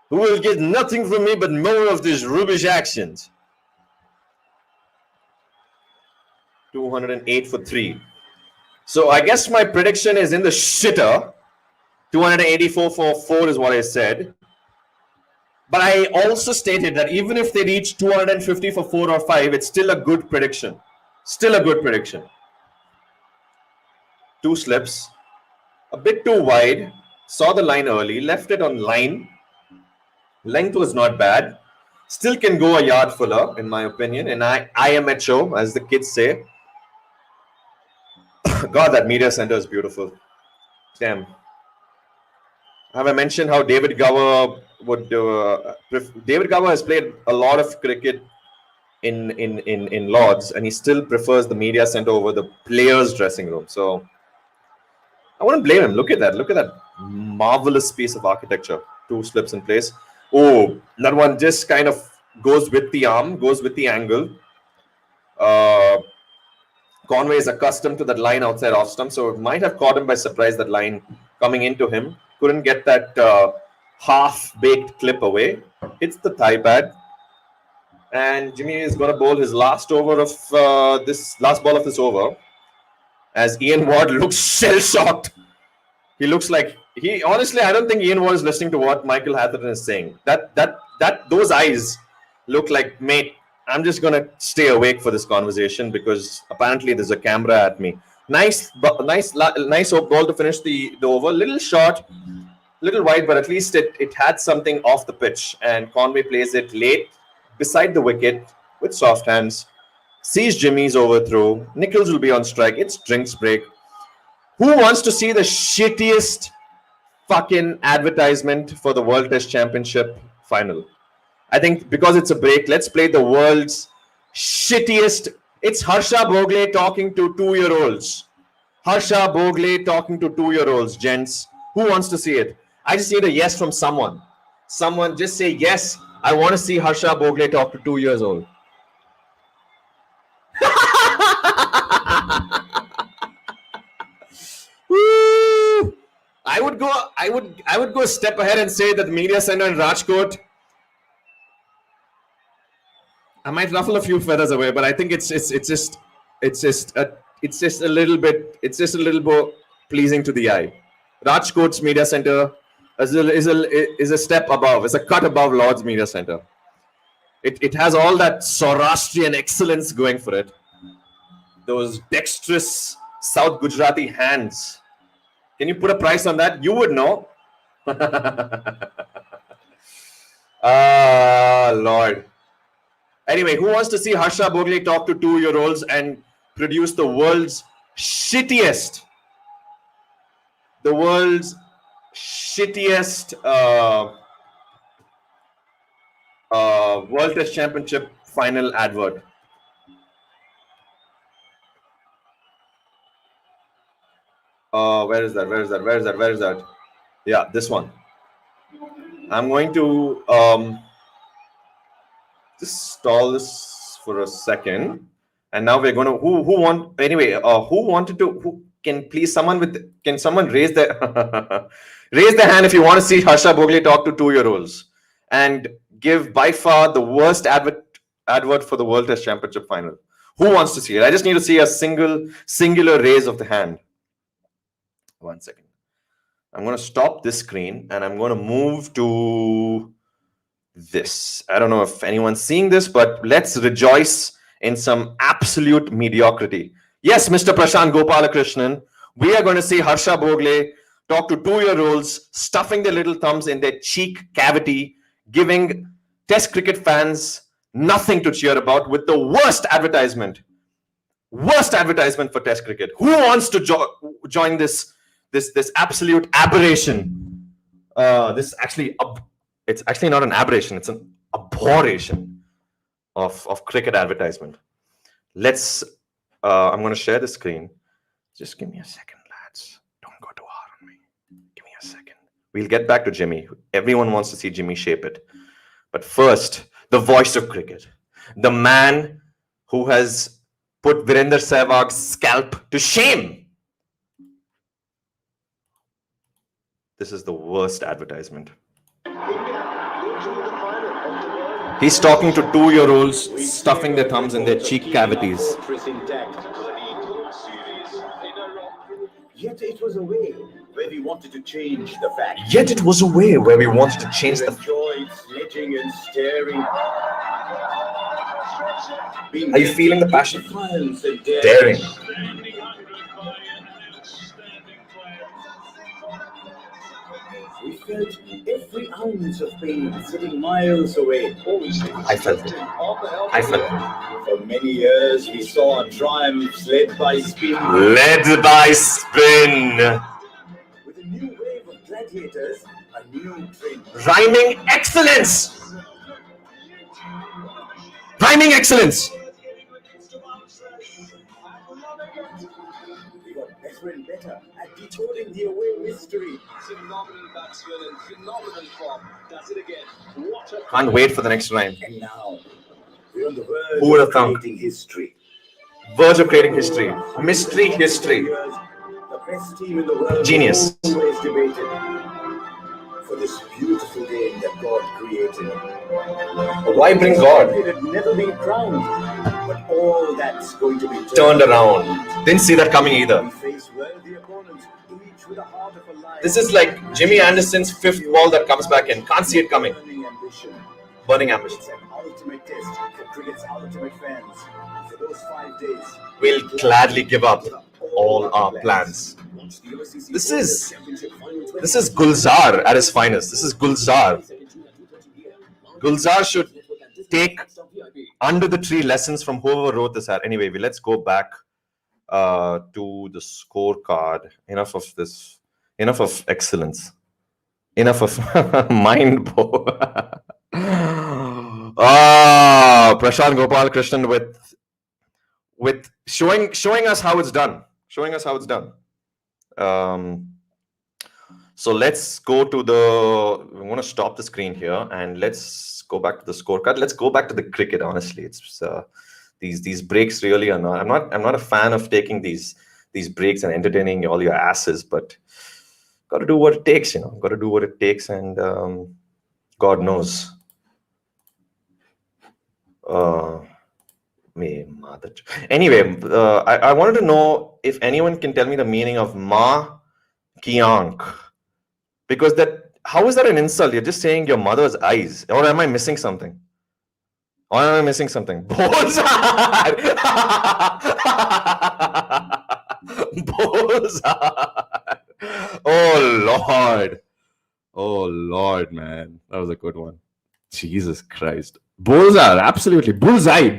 who will get nothing from me but more of this rubbish accent. 208 for 3. So I guess my prediction is in the shitter. 284 for 4 is what I said. But I also stated that even if they reach 250 for 4 or 5, it's still a good prediction. Still a good prediction. 2 slips. A bit too wide. Saw the line early. Left it on line. Length was not bad. Still can go a yard fuller, in my opinion. And I am at show, as the kids say. God, that media center is beautiful. Damn. Have I mentioned how David Gower would David Gower has played a lot of cricket in Lords, and he still prefers the media center over the players' dressing room. So I wouldn't blame him. Look at that. Look at that marvelous piece of architecture. 2 slips in place. Oh, that one just kind of goes with the arm, goes with the angle. Conway is accustomed to that line outside off stump, so it might have caught him by surprise, that line coming into him. Couldn't get that half-baked clip away. Hits the thigh pad. And Jimmy is going to bowl his last ball of this over. As Ian Ward looks shell-shocked. He looks like honestly, I don't think Ian Ward is listening to what Michael Hatherton is saying. Those eyes look like, mate, I'm just going to stay awake for this conversation because apparently there's a camera at me. Nice ball to finish the over. Little short, little wide, but at least it had something off the pitch. And Conway plays it late beside the wicket with soft hands. Sees Jimmy's overthrow. Nichols will be on strike. It's drinks break. Who wants to see the shittiest fucking advertisement for the World Test Championship final? I think because it's a break, let's play the world's shittiest. It's Harsha Bhogle talking to 2-year-olds. Harsha Bhogle talking to 2-year-olds, gents. Who wants to see it? I just need a yes from someone. Someone just say, yes, I want to see Harsha Bhogle talk to 2 years old. Woo! I would go a step ahead and say that the media center in Rajkot, I might ruffle a few feathers away, but I think it's just a little bit pleasing to the eye. Rajkot's media center is a step above. It's a cut above Lord's media center. It has all that Saurashtrian excellence going for it. Those dexterous South Gujarati hands. Can you put a price on that? You would know. Ah, Lord. Anyway, who wants to see Harsha Bhogle talk to 2-year-olds and produce the world's shittiest World Test Championship final advert? Where is that? Yeah, this one. I'm going to just stall this for a second, and now we're going to who can someone raise their raise their hand if you want to see Harsha Bhogle talk to 2-year-olds and give by far the worst advert for the World Test Championship final. Who wants to see it? I just need to see a singular raise of the hand. 1 second. I'm going to stop this screen and I'm going to move to this. I don't know if anyone's seeing this, but let's rejoice in some absolute mediocrity. Yes, Mr. Prashant Gopalakrishnan, we are going to see Harsha Bhogle talk to 2-year-olds, stuffing their little thumbs in their cheek cavity, giving Test cricket fans nothing to cheer about with the worst advertisement for Test cricket. Who wants to join this absolute aberration? It's actually not an aberration, it's an abhorration of cricket advertisement. I'm going to share the screen. Just give me a second, lads. Don't go too hard on me. Give me a second. We'll get back to Jimmy. Everyone wants to see Jimmy shape it. But first, the voice of cricket. The man who has put Virender Sehwag's scalp to shame. This is the worst advertisement. He's talking to 2-year-olds, stuffing their thumbs in their cheek cavities. Yet it was a way where we wanted to change the fact. Enjoyed sledging and staring. Are you feeling the passion? Daring. We felt every ounce of pain sitting miles away. I felt it. For many years, we saw our triumphs led by spin. With a new wave of gladiators, a new trend. Rhyming excellence. We got better and better at decoding the away mystery. Phenomenal batsman and phenomenal form. Does it again. Can't wait for the next rhyme. And now, we're on the verge Who would have of thunk? creating history. Verge of creating history. Mystery history. The best team in the world. Genius. Always debated for this beautiful game that God created. Why bring God? It had never been crowned, but all that's going to be Turned around. Didn't see that coming either. We face worthy opponents, each with a heart of a lion. This is like Jimmy Anderson's 5th ball that comes back in. Can't see it coming. Burning ambition. It's an ultimate test for cricket's ultimate fans. For those 5 days, We'll gladly give up all our plans. This is Gulzar at his finest. This is Gulzar. Gulzar should take under the tree lessons from whoever wrote this. Anyway, let's go back to the scorecard. Enough of this. Enough of excellence. Enough of mind blow. Prashant Gopalakrishnan with showing us how it's done. So let's go to I'm going to stop the screen here and let's go back to the scorecard. Let's go back to the cricket. Honestly, it's these breaks really are not. I'm not a fan of taking these breaks and entertaining all your asses, but got to do what it takes. Got to do what it takes, and God knows. Anyway, I wanted to know if anyone can tell me the meaning of Ma Ki Aankh, because how is that an insult? You're just saying your mother's eyes, or am I missing something? Or am I missing something? Bozar! Bozar! Oh Lord. Oh Lord, man. That was a good one. Jesus Christ. Bullseye, absolutely. Bullseye.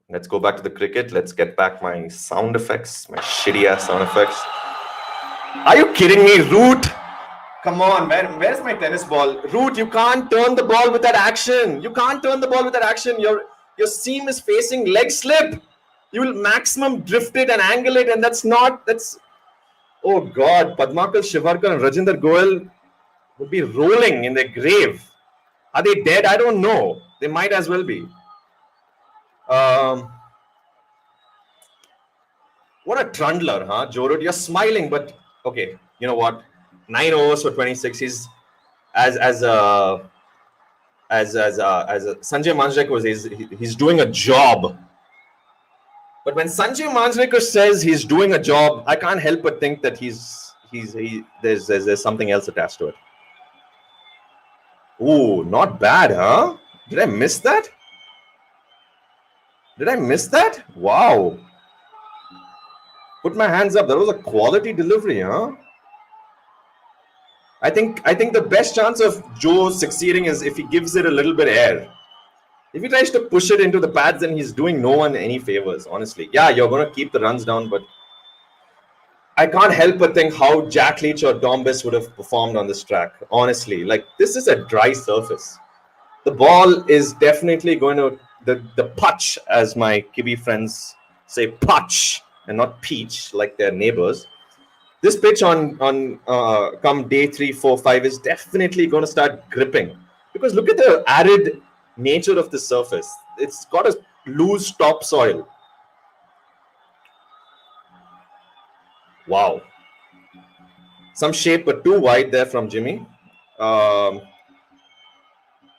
Let's go back to the cricket. Let's get back my sound effects, my shitty ass sound effects. Are you kidding me, Root? Come on, where's my tennis ball? Root, you can't turn the ball with that action. You can't turn the ball with that action. Your seam is facing leg slip. You will maximum drift it and angle it, and that's. Oh God, Padmakar Shivarkar and Rajinder Goel would be rolling in their grave. Are they dead? I don't know. They might as well be. What a trundler, huh, Joe Root? You're smiling, but okay. You know what? 9 overs for 26. He's as Sanjay Manjrekar was. He's doing a job. But when Sanjay Manjrekar says he's doing a job, I can't help but think that there's something else attached to it. Ooh, not bad, huh? Did I miss that? Wow. Put my hands up. That was a quality delivery, huh? I think the best chance of Joe succeeding is if he gives it a little bit of air. If he tries to push it into the pads, then he's doing no one any favors, honestly. Yeah, you're going to keep the runs down, but I can't help but think how Jack Leach or Dom Bess would have performed on this track, honestly. Like, this is a dry surface. The ball is definitely going to, the putch, as my Kiwi friends say, putch, and not peach, like their neighbors. This pitch on come day 3, 4, 5 is definitely going to start gripping. Because look at the arid nature of the surface. It's got a loose topsoil. Wow. Some shape, but too wide there from Jimmy.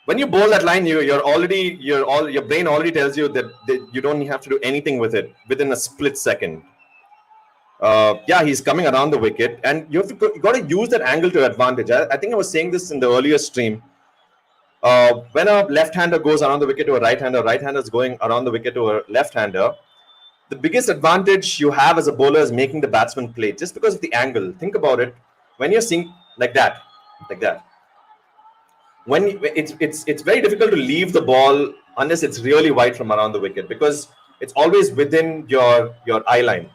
When you bowl that line, your brain already tells you that you don't have to do anything with it within a split second. Yeah, he's coming around the wicket, and you got to use that angle to advantage. I think I was saying this in the earlier stream. When a left-hander goes around the wicket to a right-hander, right-hander is going around the wicket to a left-hander, the biggest advantage you have as a bowler is making the batsman play just because of the angle. Think about it. When you're seeing like that, when it's very difficult to leave the ball unless it's really wide from around the wicket because it's always within your eye line.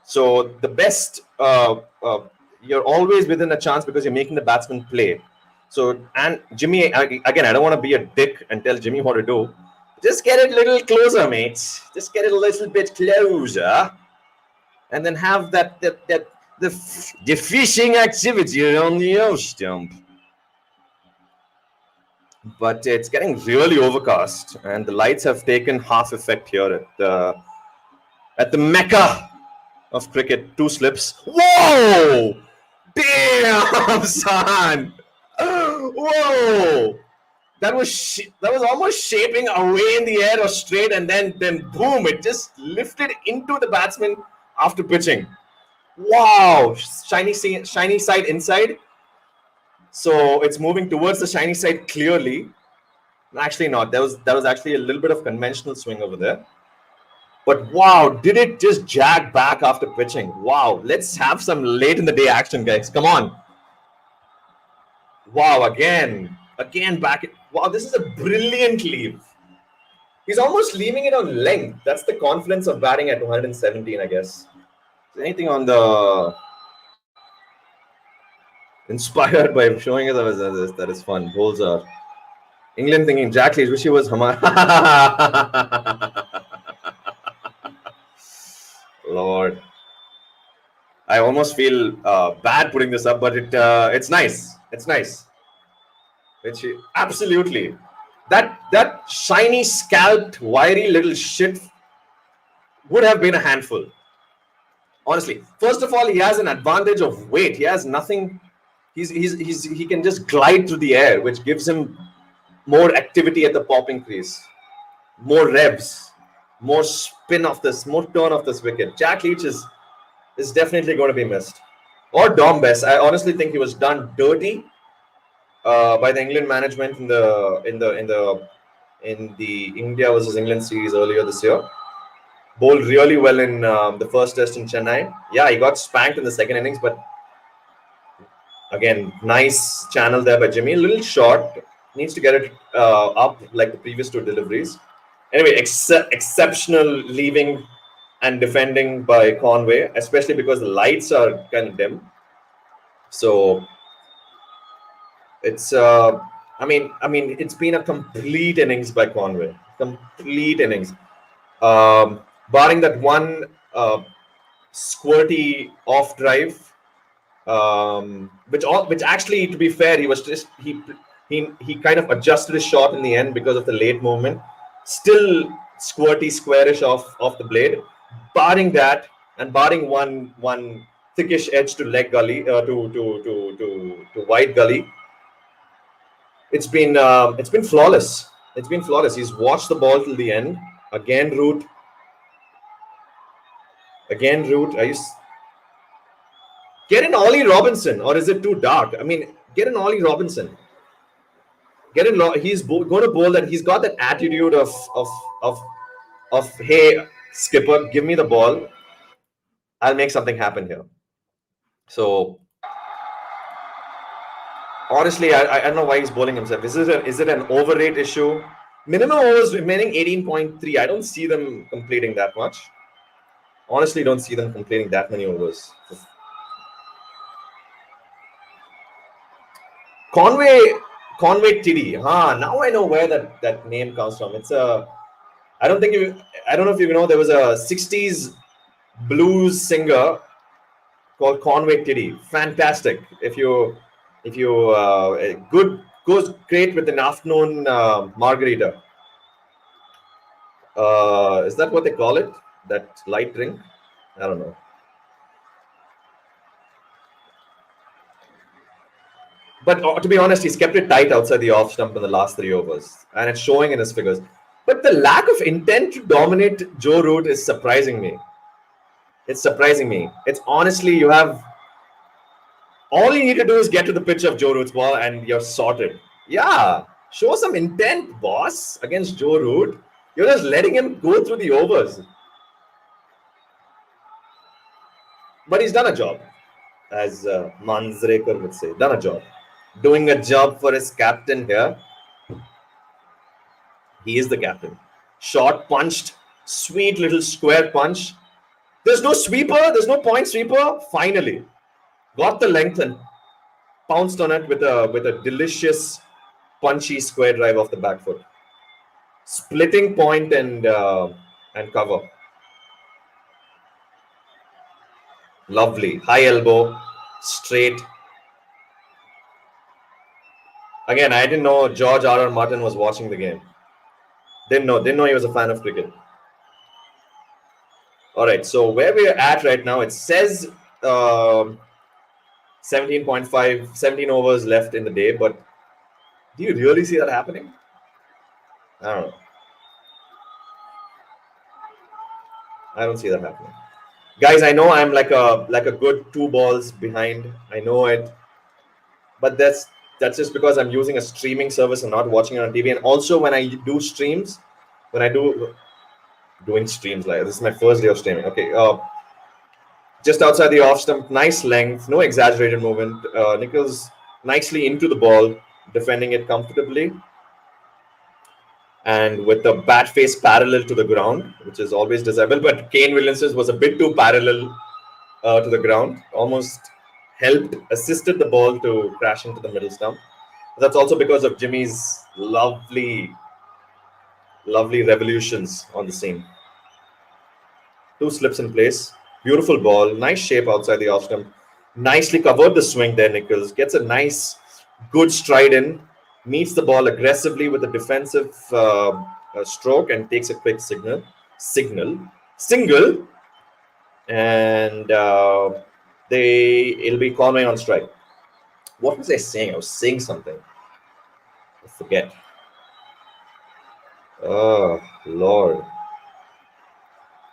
So the best, you're always within a chance because you're making the batsman play. So, and Jimmy, again, I don't want to be a dick and tell Jimmy what to do. Just get it a little closer, mates. Just get it a little bit closer. And then have the fishing activity on the off stump. But it's getting really overcast. And the lights have taken half effect here at the Mecca of cricket. 2 slips. Whoa! Damn, son! Whoa! That was almost shaping away in the air or straight, and then boom! It just lifted into the batsman after pitching. Wow! Shiny side inside. So it's moving towards the shiny side clearly. Actually, not. That was actually a little bit of conventional swing over there. But wow, did it just jag back after pitching? Wow! Let's have some late in the day action, guys. Come on! Wow! Again back. Wow, this is a brilliant leave. He's almost leaving it on length. That's the confidence of batting at 217, I guess. Anything on the inspired by showing us that is fun. Bowls are England thinking Jack Leach wish he was Hamar. Lord, I almost feel bad putting this up, but it's nice. It's nice. Absolutely. That shiny, scalped, wiry little shit would have been a handful. Honestly, first of all, he has an advantage of weight. He has nothing. He can just glide through the air, which gives him more activity at the popping crease, more revs, more spin of this, more turn of this wicket. Jack Leach is definitely going to be missed. Or Dom Bess. I honestly think he was done dirty. by the England management in the India versus England series earlier this year. Bowled really well in the first test in Chennai. Yeah, he got spanked in the second innings, but again, nice channel there by Jimmy. A little short. Needs to get it up like the previous two deliveries. Anyway, exceptional leaving and defending by Conway, especially because the lights are kind of dim. So it's it's been a complete innings by Conway. Complete innings. Barring that one squirty off drive, which actually, to be fair, he kind of adjusted his shot in the end because of the late movement. Still squirty, squarish off the blade. Barring that, and barring one thickish edge to leg gully to wide gully, it's been flawless. It's been flawless. He's watched the ball till the end. Again, Root. Are you? Get an Ollie Robinson, or is it too dark? I mean, get an Ollie Robinson. He's going to bowl that. He's got that attitude of hey, skipper, give me the ball. I'll make something happen here. So honestly, I don't know why he's bowling himself. Is it an overrate issue? Minimum overs remaining 18.3. I don't see them completing that much. Honestly, don't see them completing that many overs. Conway Tiddy. Now I know where that name comes from. It's I don't know if you know, there was a 60s blues singer called Conway Tiddy. Fantastic. If you good, goes great with an afternoon margarita. Is that what they call it? That light drink? I don't know. But to be honest, he's kept it tight outside the off stump in the last 3 overs, and it's showing in his figures. But the lack of intent to dominate Joe Root is surprising me. It's surprising me. It's honestly, all you need to do is get to the pitch of Joe Root's ball and you're sorted. Yeah, show some intent, boss, against Joe Root. You're just letting him go through the overs. But he's done a job, as Manzrekar would say. Done a job. Doing a job for his captain here. He is the captain. Short punched, sweet little square punch. There's no sweeper. There's no point sweeper. Finally, got the length and pounced on it with a delicious, punchy square drive off the back foot. Splitting point and cover. Lovely. High elbow, straight. Again, I didn't know George R.R. Martin was watching the game. Didn't know he was a fan of cricket. All right, so where we're at right now, it says 17 overs left in the day, but do you really see that happening? I don't know. I don't see that happening. Guys, I know I'm like a good 2 balls behind. I know it. But that's just because I'm using a streaming service and not watching it on TV. And also when I do streams, doing streams, like this is my first day of streaming. Okay, just outside the off stump, nice length, no exaggerated movement. Nichols nicely into the ball, defending it comfortably, and with the bat face parallel to the ground, which is always desirable. But Kane Williamson was a bit too parallel to the ground, almost assisted the ball to crash into the middle stump. But that's also because of Jimmy's lovely revolutions on the seam. 2 slips in place. Beautiful ball. Nice shape outside the off stump. Nicely covered the swing there, Nichols. Gets a nice, good stride in. Meets the ball aggressively with a defensive stroke and takes a quick single. And it'll be Conway on strike. What was I saying? I was saying something. I forget. Oh, Lord.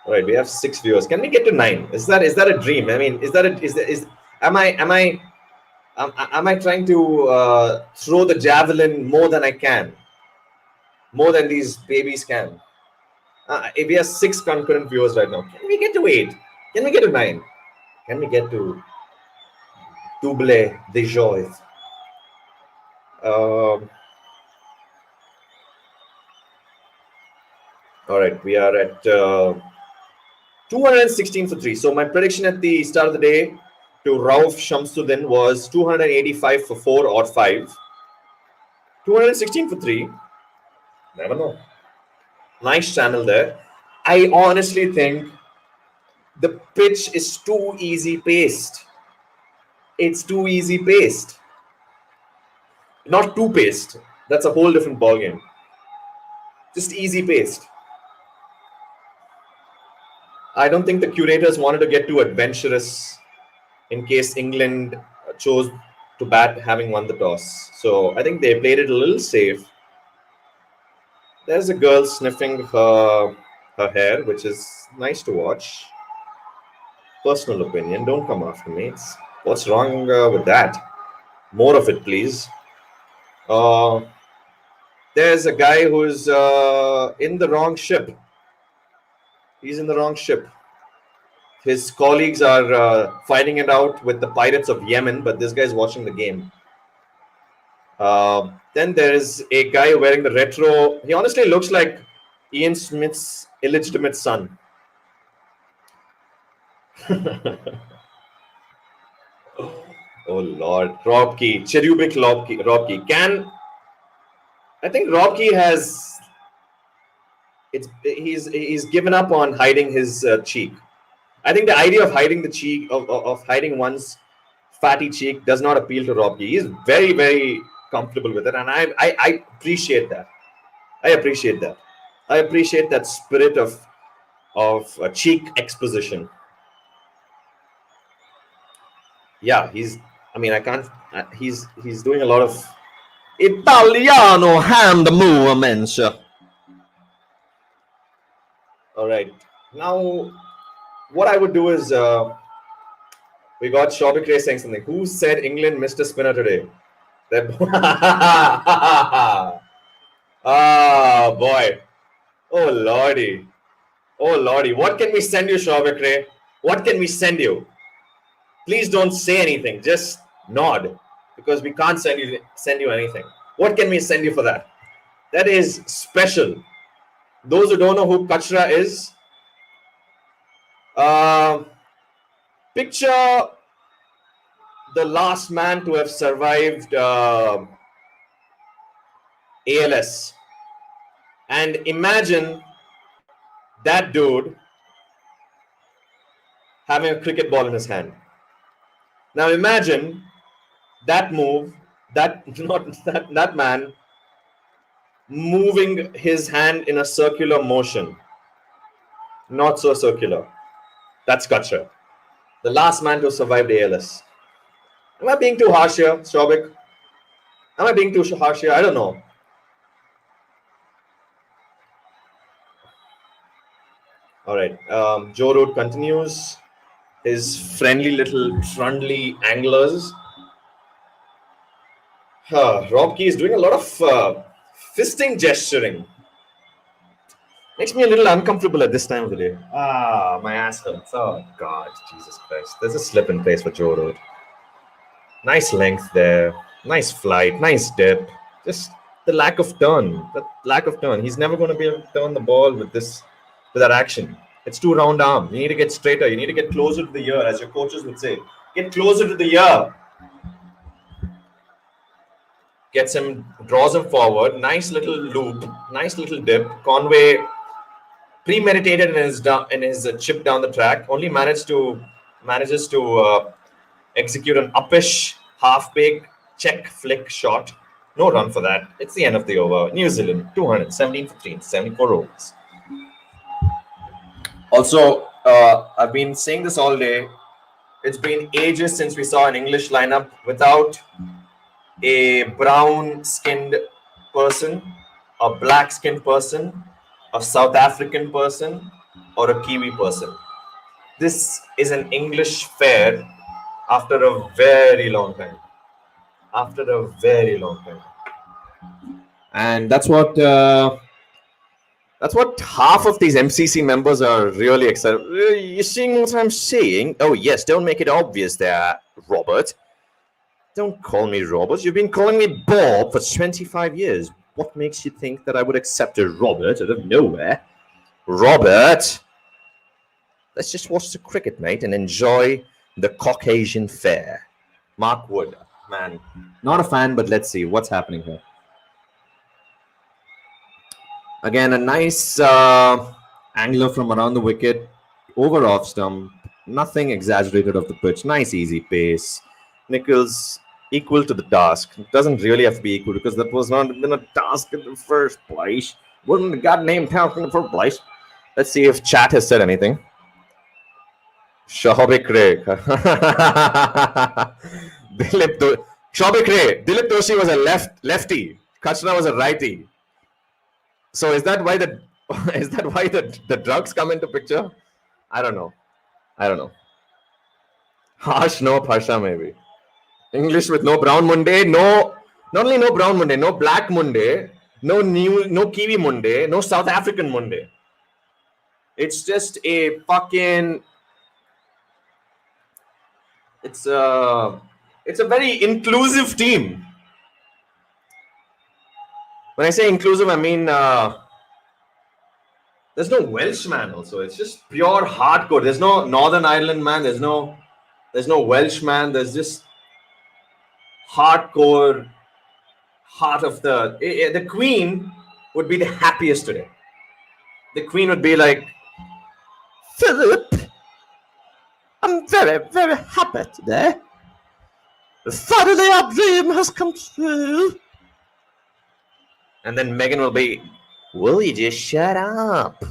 All right, we have 6 viewers. Can we get to 9? Is that a dream? I mean, am I Am I trying to throw the javelin more than I can? More than these babies can? If we have 6 concurrent viewers right now, can we get to 8? Can we get to 9? Can we get to double de joie? All right, we are at 216 for 3. So my prediction at the start of the day to Rauf Shamsuddin was 285 for 4 or 5. 216 for 3. Never know. Nice channel there. I honestly think the pitch is too easy paced. It's too easy paced. Not too paced. That's a whole different ballgame. Just easy paced. I don't think the curators wanted to get too adventurous in case England chose to bat having won the toss. So I think they played it a little safe. There's a girl sniffing her hair, which is nice to watch. Personal opinion. Don't come after me. What's wrong with that? More of it, please. There's a guy who's in the wrong ship. He's in the wrong ship. His colleagues are fighting it out with the pirates of Yemen, but this guy's watching the game. Then there is a guy wearing the retro. He honestly looks like Ian Smith's illegitimate son. Oh Lord, Robkey, cherubic Robkey. I think Robkey has? He's given up on hiding his cheek. I think the idea of hiding the cheek of hiding one's fatty cheek does not appeal to Robkey. He's very, very comfortable with it, and I appreciate that. I appreciate that. I appreciate that spirit of cheek exposition. Yeah, I can't. He's doing a lot of Italiano hand movements. All right, now what I would do is we got Shobik Ray saying something. Who said England missed a spinner today? Ah, boy. Oh lordy. What can we send you, Shobik Ray? What can we send you? Please don't say anything. Just nod, because we can't send you anything. What can we send you for that? That is special. Those who don't know who Kachra is, picture the last man to have survived ALS, and imagine that dude having a cricket ball in his hand. Now imagine that man moving his hand in a circular motion. Not so circular. That's Kachra. The last man to survive ALS. Am I being too harsh here, Shobik? Am I being too harsh here? I don't know. All right. Joe Root continues his friendly little trundly anglers. Robkey is doing a lot of fisting gesturing. Makes me a little uncomfortable at this time of the day. My ass hurts. Oh, God. Jesus Christ. There's a slip in place for Joe Root. Nice length there. Nice flight. Nice dip. Just the lack of turn. He's never going to be able to turn the ball with that action. It's too round arm. You need to get straighter. You need to get closer to the ear, as your coaches would say. Get closer to the ear. Draws him forward. Nice little loop. Nice little dip. Conway premeditated in his chip down the track. Only manages to execute an uppish half-baked check flick shot. No run for that. It's the end of the over. New Zealand 217 for 3, 74 overs. Also, I've been saying this all day. It's been ages since we saw an English lineup without a brown-skinned person, a black-skinned person, a South African person, or a Kiwi person. This is an English fair after a very long time. after a very long time. And that's what half of these MCC members are really excited. You seeing what I'm saying? Oh yes, don't make it obvious there, Robert. Don't call me Robert. You've been calling me Bob for 25 years. What makes you think that I would accept a Robert out of nowhere? Robert! Let's just watch the cricket, mate, and enjoy the Caucasian fare. Mark Wood, man. Not a fan, but let's see what's happening here. Again, a nice angler from around the wicket, over off stump. Nothing exaggerated of the pitch. Nice, easy pace. Nichols equal to the task. It doesn't really have to be equal because that was not been a task in the first place. Wasn't a goddamn task in the first place. Let's see if chat has said anything. Shoaib Ray. Dilip Doshi was a lefty. Kachna was a righty. So is that why the drugs come into picture? I don't know. Harsh no Pasha maybe. English with no brown Monday, not only no brown Monday, no black Monday, no Kiwi Monday, no South African Monday. It's just a fucking. It's a very inclusive team. When I say inclusive, I mean there's no Welshman also. It's just pure hardcore. There's no Northern Ireland man. There's no Welshman. There's just hardcore heart of the Queen would be the happiest today. The Queen would be like, Philip, I'm very, very happy today. Finally, our dream has come true. And then Meghan will be, will you just shut up?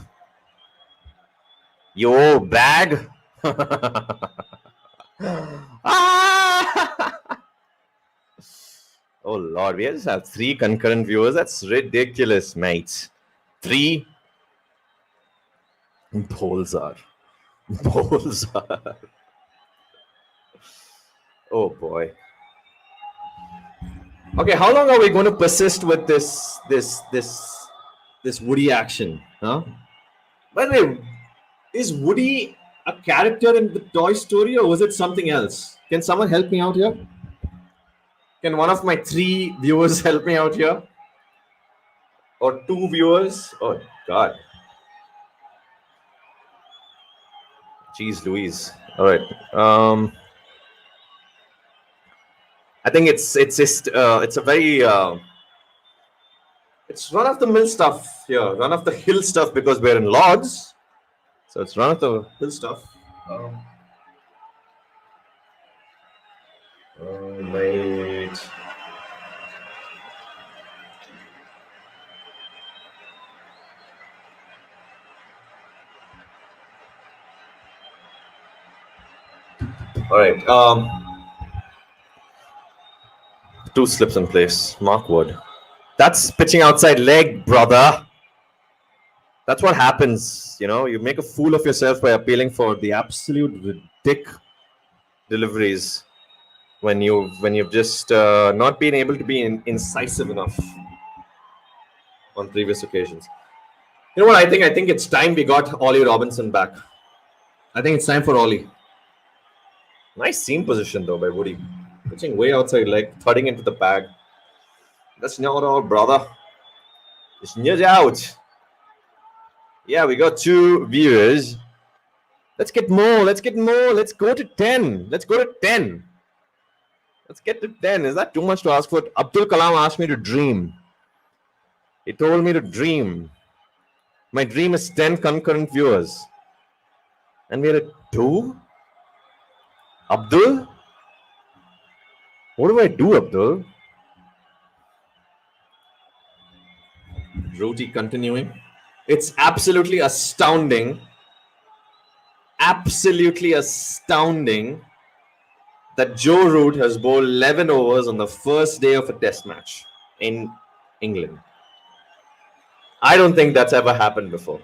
You old bag. Oh Lord, we just have 3 concurrent viewers. That's ridiculous, mate. 3 polls are. Oh boy. Okay, how long are we going to persist with this Woody action? Huh? By the way, is Woody a character in the Toy Story or was it something else? Can someone help me out here? Can one of my 3 viewers help me out here? Or 2 viewers? Oh God. Jeez Louise. All right. I think it's a very it's run of the mill stuff here, run of the hill stuff because we're in Lords, so it's run of the hill stuff. Mate. All right. 2 slips in place. Mark Wood. That's pitching outside leg, brother. That's what happens. You make a fool of yourself by appealing for the absolute dick deliveries when you've just not been able to be incisive enough on previous occasions. You know what I think? I think it's time we got Ollie Robinson back. I think it's time for Ollie. Nice seam position though by Woody. Pitching way outside leg, thudding into the bag. That's not all, brother. It's not out. Yeah, we got 2 viewers. Let's get more. Let's go to 10. Let's get to 10. Is that too much to ask for? Abdul Kalam asked me to dream. He told me to dream. My dream is 10 concurrent viewers. And we're at 2? Abdul? What do I do, Abdul? Roti continuing. It's absolutely astounding that Joe Root has bowled 11 overs on the first day of a test match in England. I don't think that's ever happened before.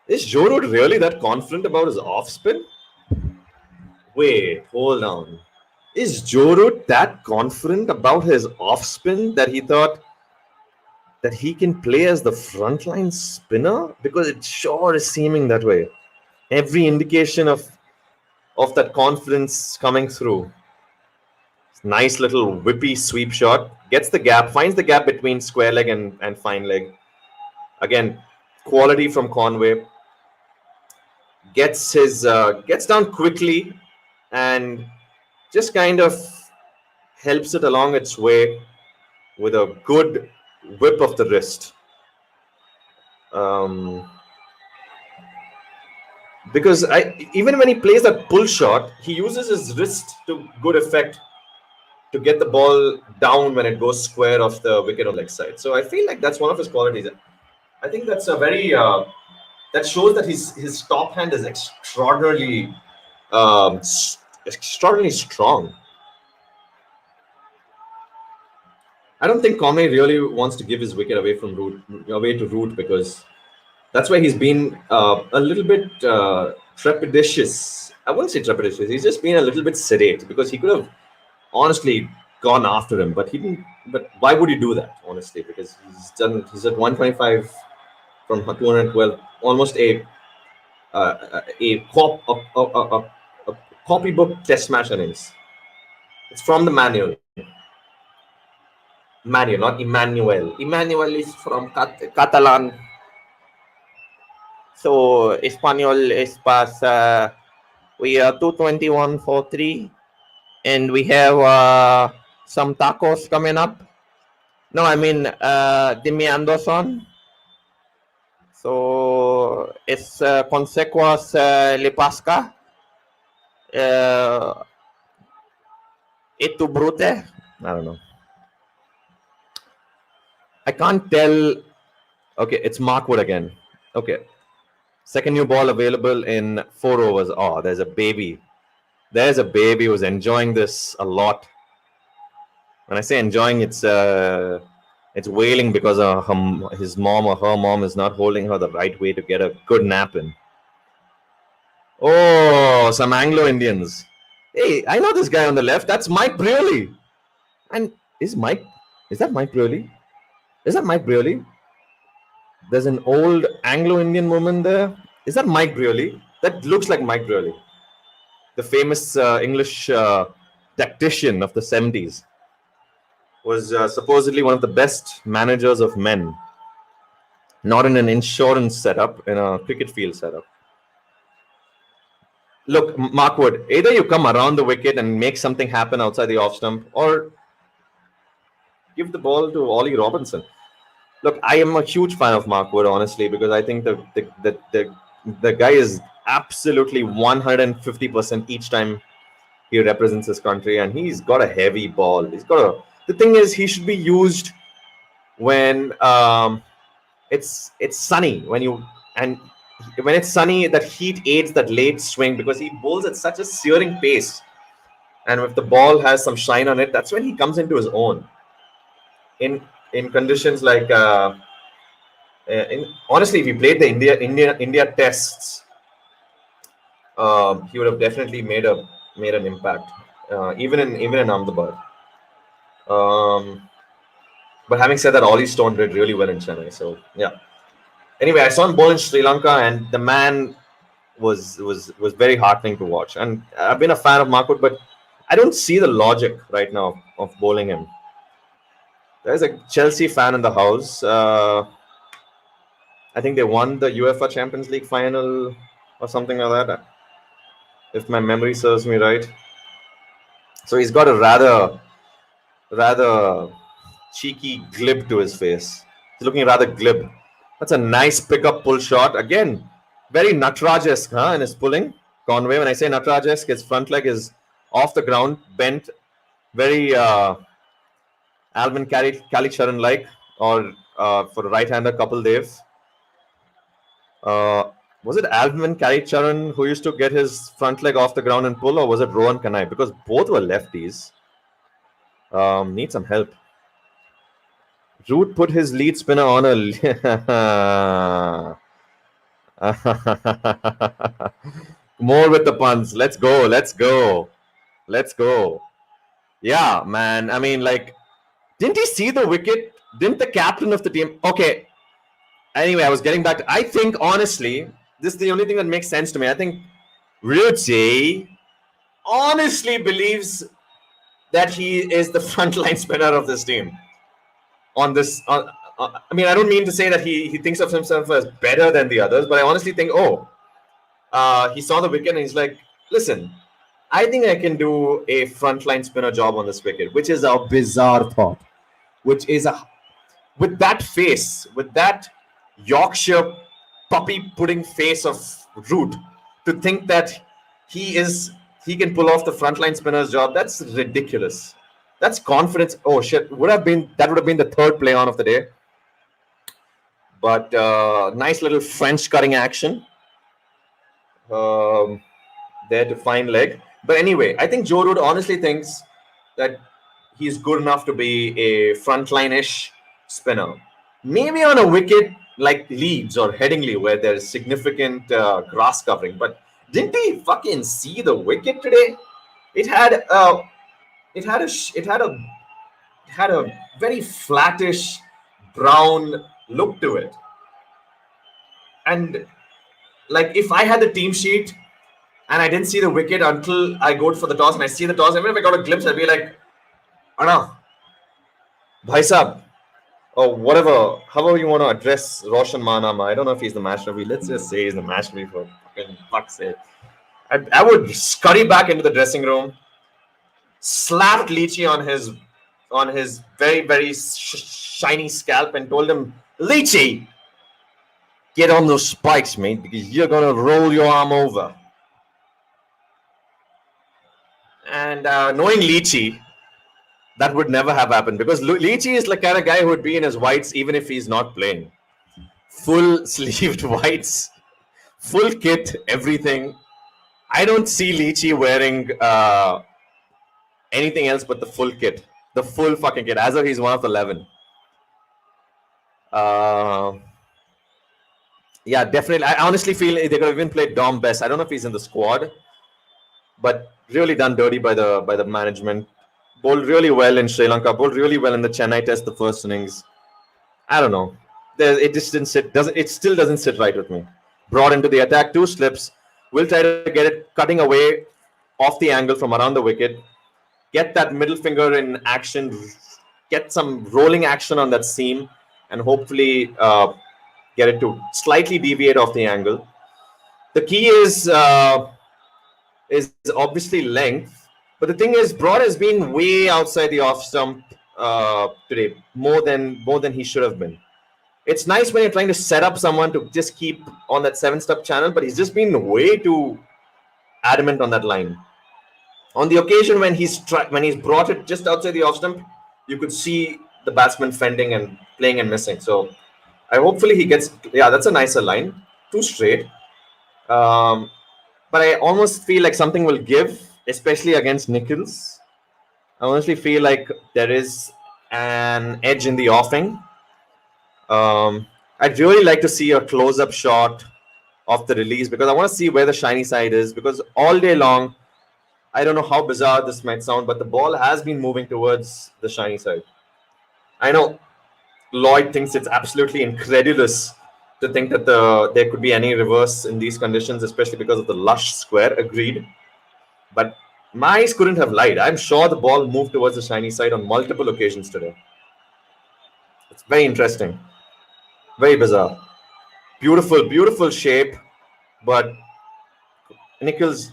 Is Joe Root really that confident about his off spin? Wait, hold on. Is Joe Root that confident about his off spin that he thought that he can play as the frontline spinner? Because it sure is seeming that way. Every indication of that confidence coming through. Nice little whippy sweep shot. Gets the gap, finds the gap between square leg and fine leg. Again, quality from Conway. Gets down quickly and just kind of helps it along its way with a good whip of the wrist. Because even when he plays that pull shot, he uses his wrist to good effect to get the ball down when it goes square off the wicket on the leg side. So I feel like that's one of his qualities. I think that's a very that shows that his top hand is extraordinarily strong. I don't think Conway really wants to give his wicket away to Root, because that's why he's been a little bit trepidatious. I wouldn't say trepidatious. He's just been a little bit sedate, because he could have honestly gone after him, but he didn't. But why would he do that? Honestly, because he's at 125 from 212, almost a copybook test match innings. It's from the manual. Manual, not Emmanuel. Emmanuel is from Catalan. So Espanol is past. We are 221 for 3, and we have some tacos coming up. No, I mean Dimi Anderson. So es consecuas Lipasca. Et tu brute? I don't know. I can't tell. Okay, it's Markwood again. Okay. Second new ball available in 4 overs. Oh, there's a baby. There's a baby who's enjoying this a lot. When I say enjoying, it's wailing because his mom or her mom is not holding her the right way to get a good nap in. Oh, some Anglo-Indians. Hey, I know this guy on the left. That's Mike Brearley. And is that Mike Brearley? Is that Mike Brearley? There's an old Anglo-Indian woman there. Is that Mike Brearley? That looks like Mike Brearley, the famous English tactician of the 70s. Was supposedly one of the best managers of men. Not in an insurance setup, in a cricket field setup. Look, Markwood, either you come around the wicket and make something happen outside the off stump, or give the ball to Ollie Robinson. Look, I am a huge fan of Markwood, honestly, because I think the guy is absolutely 150% each time he represents his country, and he's got a heavy ball. The thing is, he should be used when it's sunny. When it's sunny, that heat aids that late swing, because he bowls at such a searing pace, and if the ball has some shine on it, that's when he comes into his own. In conditions like honestly, if he played the India tests, he would have definitely made an impact, even in Ahmedabad. But having said that, Ollie Stone did really well in Chennai. So yeah. Anyway, I saw him bowl in Sri Lanka, and the man was very heartening to watch. And I've been a fan of Markwood, but I don't see the logic right now of bowling him. There's a Chelsea fan in the house. I think they won the UEFA Champions League final or something like that, if my memory serves me right. So he's got a rather cheeky glib to his face. He's looking rather glib. That's a nice pickup pull shot. Again, very Nataraj-esque in his pulling. Conway, when I say Nataraj-esque, his front leg is off the ground, bent, very Alvin Kalicharan-like, or for a right-hander, Kapil Dev. Was it Alvin Kalicharan who used to get his front leg off the ground and pull, or was it Rohan Kanai? Because both were lefties. Need some help. Root put his lead spinner on a... More with the puns. Let's go. Yeah, man. I mean, like, didn't he see the wicket? Didn't the captain of the team? Okay. Anyway, I was getting back to. I think honestly, this is the only thing that makes sense to me. I think Ruchi honestly believes that he is the frontline spinner of this team. On this, I mean, I don't mean to say that he thinks of himself as better than the others, but I honestly think, he saw the wicket and he's like, listen, I think I can do a frontline spinner job on this wicket, which is a bizarre thought. Which is a with that face, with that Yorkshire puppy pudding face of Root, to think that he can pull off the frontline spinner's job. That's ridiculous. That's confidence. Oh shit! Would have been that would have been the third play on of the day. But nice little French cutting action. There to find leg. But anyway, I think Joe Root honestly thinks that he's good enough to be a frontline-ish spinner. Maybe on a wicket like Leeds or Headingley where there's significant grass covering. But didn't he fucking see the wicket today? It had it had a sh- it had a very flattish brown look to it. And like if I had the team sheet and I didn't see the wicket until I go for the toss and I see the toss, even if I got a glimpse, I'd be like, Anna, Bhai Sab, or whatever, however you want to address Roshan Manama. I don't know if he's the match referee. Let's just say he's the match referee for fucking fuck's sake. I would scurry back into the dressing room, slapped Leachy on his very, very shiny scalp and told him, Leachy, get on those spikes, mate, because you're going to roll your arm over. And knowing Leachy, that would never have happened because Leachy is the kind of guy who would be in his whites even if he's not playing. Full sleeved whites, full kit, everything. I don't see Leachy wearing anything else but the full kit, the full fucking kit, as though he's one of the 11. Yeah, definitely. I honestly feel they could have even played Dom Best. I don't know if he's in the squad, but really done dirty by the management. Bowled really well in Sri Lanka. Bowled really well in the Chennai Test, the first innings. I don't know. It just didn't sit. It still doesn't sit right with me. Brought into the attack, 2 slips. We'll try to get it cutting away off the angle from around the wicket. Get that middle finger in action. Get some rolling action on that seam, and hopefully get it to slightly deviate off the angle. The key is obviously length, but the thing is, Broad has been way outside the off stump today, more than he should have been. It's nice when you're trying to set up someone to just keep on that 7-step channel, but he's just been way too adamant on that line. On the occasion when he's brought it just outside the off stump, you could see the batsman fending and playing and missing. So hopefully he gets, that's a nicer line, 2 straight. But I almost feel like something will give, especially against Nichols. I honestly feel like there is an edge in the offing. I'd really like to see a close-up shot of the release because I want to see where the shiny side is, because all day long, I don't know how bizarre this might sound, but the ball has been moving towards the shiny side. I know Lloyd thinks it's absolutely incredulous to think that there could be any reverse in these conditions, especially because of the lush square. Agreed. But my eyes couldn't have lied. I'm sure the ball moved towards the shiny side on multiple occasions today. It's very interesting. Very bizarre. Beautiful, beautiful shape. But Nichols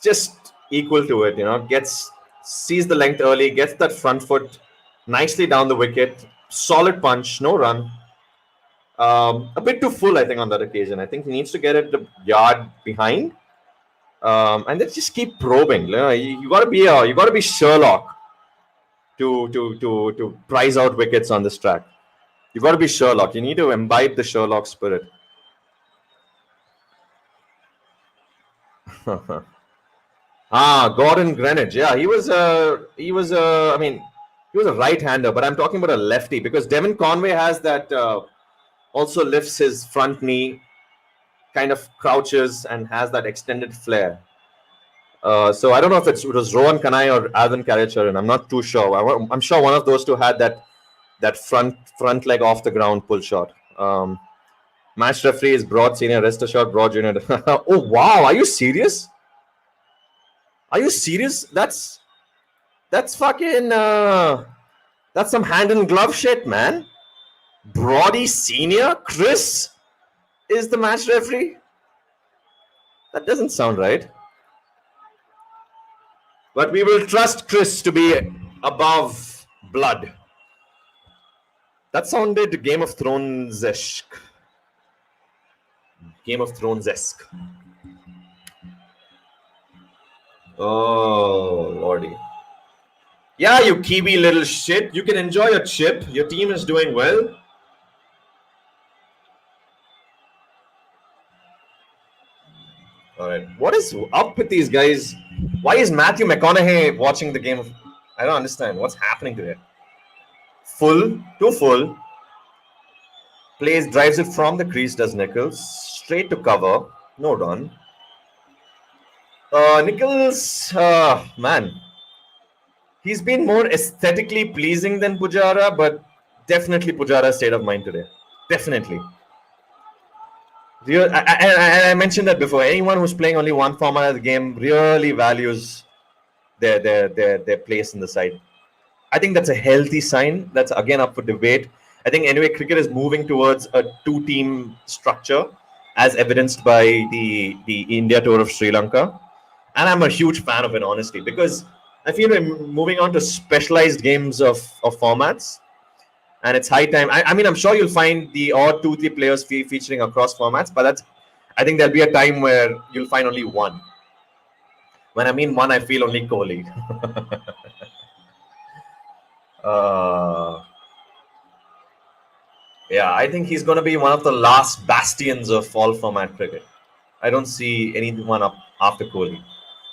just equal to it, sees the length early, gets that front foot nicely down the wicket. Solid punch, no run. A bit too full, I think, on that occasion. I think he needs to get it the yard behind, and then just keep probing. You got to be Sherlock to prize out wickets on this track. You got to be Sherlock. You need to imbibe the Sherlock spirit. Gordon Greenwich. Yeah, he was a right-hander, but I'm talking about a lefty because Devon Conway has that. Also lifts his front knee, kind of crouches and has that extended flare. So I don't know if it was Rohan Kanai or Alvin Karacharan. I'm not too sure. I'm sure one of those two had that front leg off the ground pull shot. Match referee is Broad Senior. Rest assured, Broad Junior. Oh wow! Are you serious? Are you serious? That's fucking. That's some hand and glove shit, man. Brody Senior, Chris is the match referee. That doesn't sound right. But we will trust Chris to be above blood. That sounded Game of Thrones-esque. Game of Thrones-esque. Oh, lordy. Yeah, you Kiwi little shit. You can enjoy your chip. Your team is doing well. All right. What is up with these guys? Why is Matthew McConaughey watching the game? I don't understand. What's happening today? Full, too full. Plays, drives it from the crease, does Nichols. Straight to cover. No run. Nichols, man. He's been more aesthetically pleasing than Pujara, but definitely Pujara's state of mind today. Definitely. I mentioned that before. Anyone who's playing only one format of the game really values their place in the side. I think that's a healthy sign. That's again up for debate. I think anyway, cricket is moving towards a two-team structure, as evidenced by the India tour of Sri Lanka, and I'm a huge fan of it, honestly, because I feel we're moving on to specialized games of formats. And it's high time. I mean, I'm sure you'll find the odd 2-3 players featuring across formats, but I think there'll be a time where you'll find only one. When I mean one, I feel only Kohli. Yeah, I think he's going to be one of the last bastions of all format cricket. I don't see anyone up after Kohli.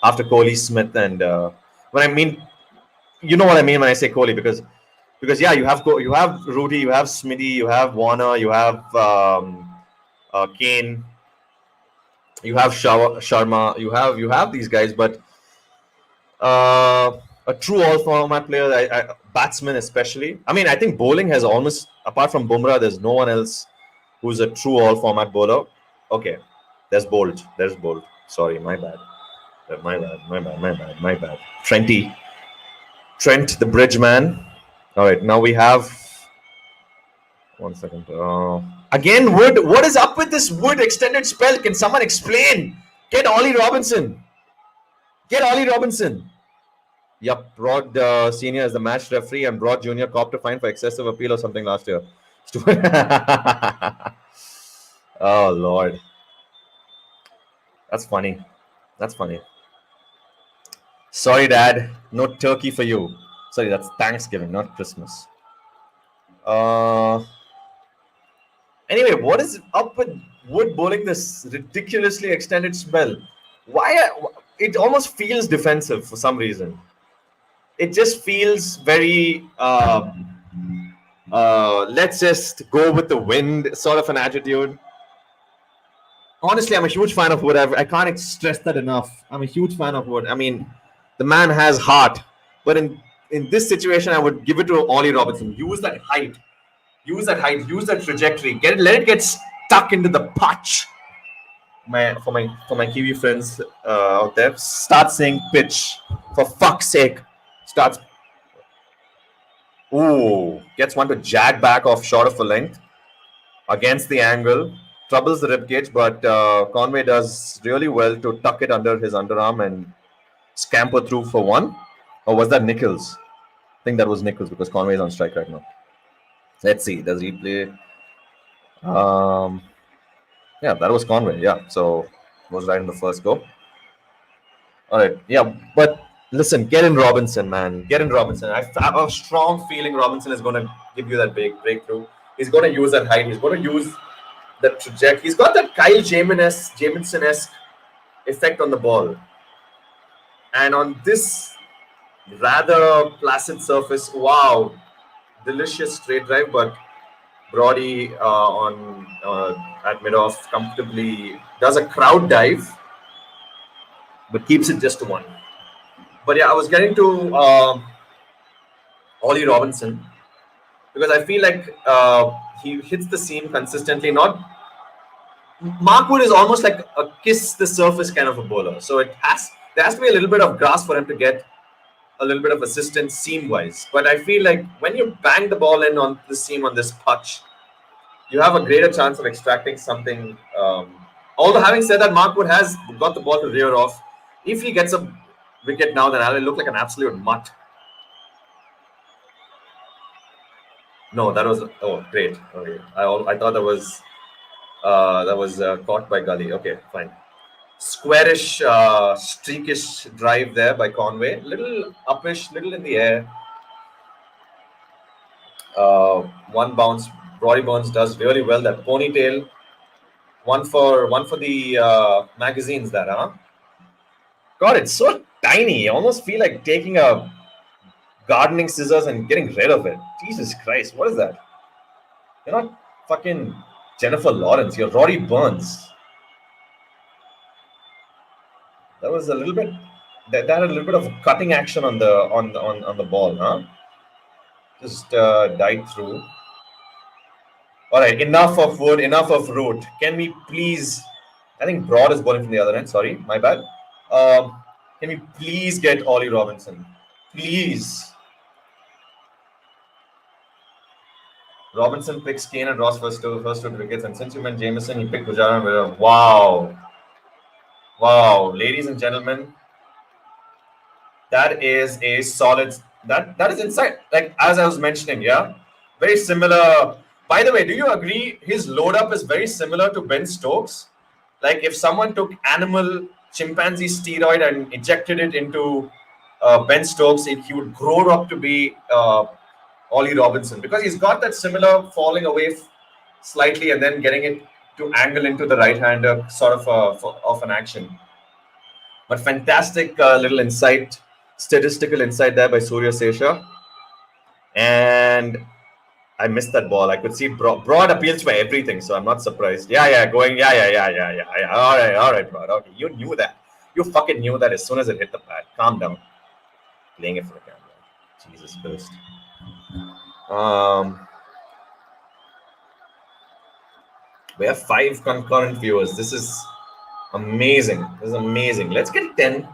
After Kohli, Smith, and when I mean, you know what I mean when I say Kohli, because yeah, you have Rudy, you have Smithy, you have Warner, you have Kane, you have Sharma, you have these guys, but a true all-format player, batsman especially. I mean, I think bowling has almost, apart from Bumrah, there's no one else who's a true all-format bowler. Okay, there's Bolt. Sorry, my bad. My bad. Trent, the bridge man. All right, now we have. 1 second. Again, Wood. What is up with this Wood extended spell? Can someone explain? Get Ollie Robinson. Yep, Broad Senior is the match referee, and Broad Junior copped a fine for excessive appeal or something last year. Oh Lord, that's funny. Sorry, Dad. No turkey for you. Sorry, that's Thanksgiving, not Christmas. Anyway, what is up with Wood bowling this ridiculously extended spell? Why? It almost feels defensive for some reason. It just feels very let's just go with the wind sort of an attitude. Honestly, I'm a huge fan of Wood. I can't stress that enough. I'm a huge fan of Wood. I mean, the man has heart. But in this situation, I would give it to Ollie Robinson. Use that height. Use that trajectory. Let it get stuck into the patch. For my Kiwi friends out there, start saying pitch. For fuck's sake. Starts. Ooh, gets one to jag back off short of a length against the angle. Troubles the ribcage, but Conway does really well to tuck it under his underarm and scamper through for one. Or was that Nichols? I think that was Nichols because Conway is on strike right now. Let's see. Does he play? Yeah, that was Conway. Yeah, so was right in the first go. All right. Yeah, but listen, get in Robinson, man. Get in Robinson. I have a strong feeling Robinson is going to give you that big breakthrough. He's going to use that height. He's going to use that trajectory. He's got that Kyle Jamieson-esque effect on the ball. And on this rather placid surface, wow, delicious straight drive, but Brody at mid-off comfortably does a crowd dive. but keeps it just to 1. But yeah, I was getting to Ollie Robinson because I feel like he hits the seam consistently. Not Mark Wood is almost like a kiss the surface kind of a bowler, so there has to be a little bit of grass for him to get a little bit of assistance seam wise. But I feel like when you bang the ball in on the seam on this punch, you have a greater chance of extracting something. Although having said that, Mark Wood has got the ball to rear off. If he gets a wicket now, then I'll look like an absolute mutt. No, that was great. Okay, I thought that was caught by Gully. Okay, fine. Squarish, streakish drive there by Conway. Little uppish, little in the air. One bounce. Rory Burns does really well. That ponytail. One for the magazines. That God, it's so tiny. I almost feel like taking a gardening scissors and getting rid of it. Jesus Christ, what is that? You're not fucking Jennifer Lawrence. You're Rory Burns. That was a little bit. That had a little bit of cutting action on the ball, huh? Just died through. All right, enough of Wood, enough of Root. Can we please? I think Broad is bowling from the other end. Sorry, my bad. Can we please get Ollie Robinson? Please. Robinson picks Kane and Ross first two wickets, and since you meant Jameson, he picked Pujara and Vera. Wow, ladies and gentlemen, that is a solid. That is inside. Like as I was mentioning, yeah, very similar. By the way, do you agree his load up is very similar to Ben Stokes? Like if someone took animal chimpanzee steroid and injected it into Ben Stokes, he would grow up to be Ollie Robinson because he's got that similar falling away slightly and then getting it to angle into the right hander sort of an action. But fantastic little insight, statistical insight there by Surya Sesha. And I missed that ball. I could see Broad appeals for everything, so I'm not surprised. Yeah. All right, Broad. Okay, you knew that. You fucking knew that as soon as it hit the pad. Calm down. Playing it for the camera. Jesus Christ. We have 5 concurrent viewers. This is amazing. Let's get 10.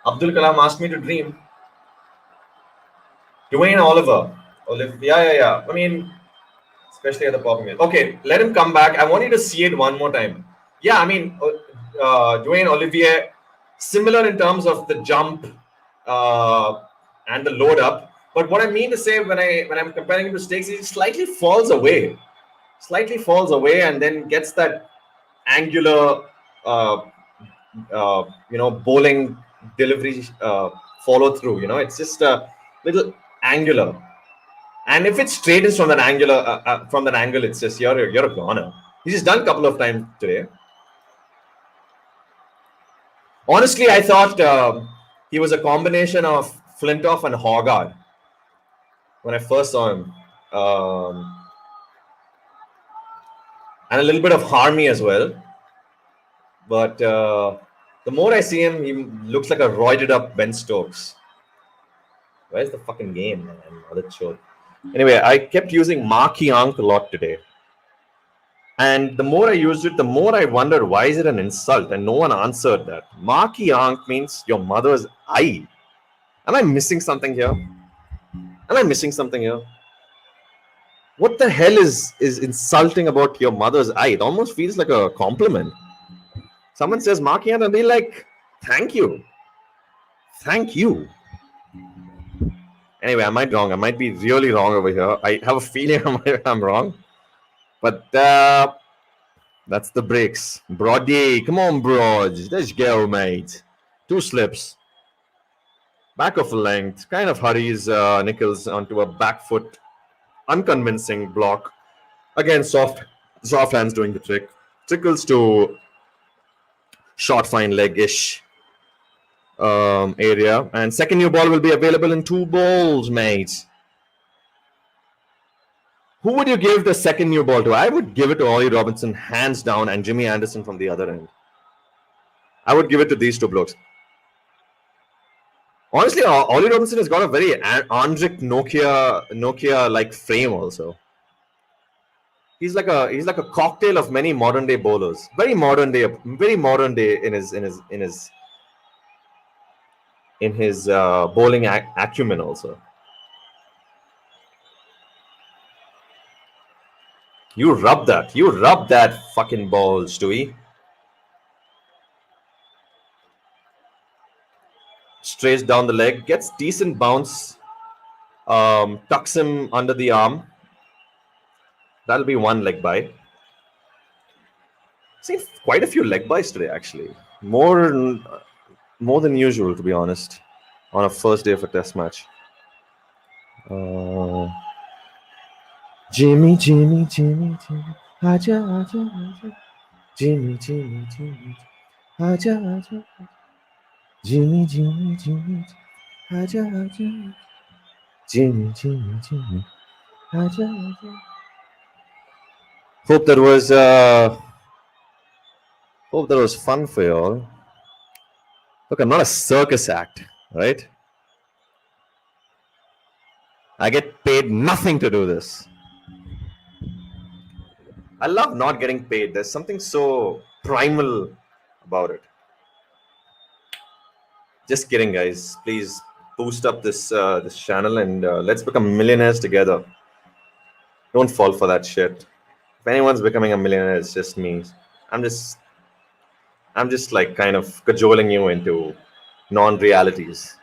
Abdul Kalam asked me to dream. Dwayne Oliver. Yeah. I mean, especially at the popping mill. Okay, let him come back. I want you to see it one more time. Yeah, I mean, Dwayne Olivier, similar in terms of the jump and the load up. But what I mean to say when I'm comparing him to Stakes, he slightly falls away and then gets that angular, bowling delivery follow through. It's just a little angular. And if it's straight is from that angle, it's just you're a goner. He's just done a couple of times today. Honestly, I thought he was a combination of Flintoff and Hoggard when I first saw him, and a little bit of Harmy as well. But the more I see him, he looks like a roided up Ben Stokes. Where's the fucking game, man? Another show. Anyway, I kept using Marky Ank a lot today. And the more I used it, the more I wondered, why is it an insult? And no one answered that. Marky Ank means your mother's eye. Am I missing something here? What the hell is insulting about your mother's eye? It almost feels like a compliment. Someone says Marky Ank and they're like, thank you. Anyway, I might be wrong. I might be really wrong over here. I have a feeling I'm wrong. But that's the breaks. Brody, come on, Broad. Let's go, mate. 2 slips. Back of a length. Kind of hurries Nichols onto a back foot. Unconvincing block. Again, soft hands doing the trick. Trickles to short fine leg-ish area. And second new ball will be available in 2 balls, mate. Who would you give the second new ball to? I would give it to Ollie Robinson, hands down, and Jimmy Anderson from the other end. I would give it to these 2 blokes. Honestly, Ollie Robinson has got a very Andric Nokia like frame also. He's like a cocktail of many modern day bowlers. Very modern day in his bowling acumen also. You rub that fucking ball, Stewie. Strays down the leg, gets decent bounce, tucks him under the arm. That'll be one leg bye. Seen quite a few leg buys today, actually. More than usual, to be honest, on a first day of a test match. Uh, Jimmy, Jimmy, Jimmy, Jimmy, Aja, Aja, Aja, Jimmy, Jimmy, Jimmy, Aja, Aja, Jimmy, Jimmy, Jimmy, Aja, Aja, Jimmy, Jimmy, Jimmy, Aja, Aja. Hope that was fun for you all. Look, I'm not a circus act, right? I get paid nothing to do this. I love not getting paid. There's something so primal about it. Just kidding, guys. Please boost up this channel and let's become millionaires together. Don't fall for that shit. If anyone's becoming a millionaire, it's just me. I'm just I'm just like kind of cajoling you into non-realities.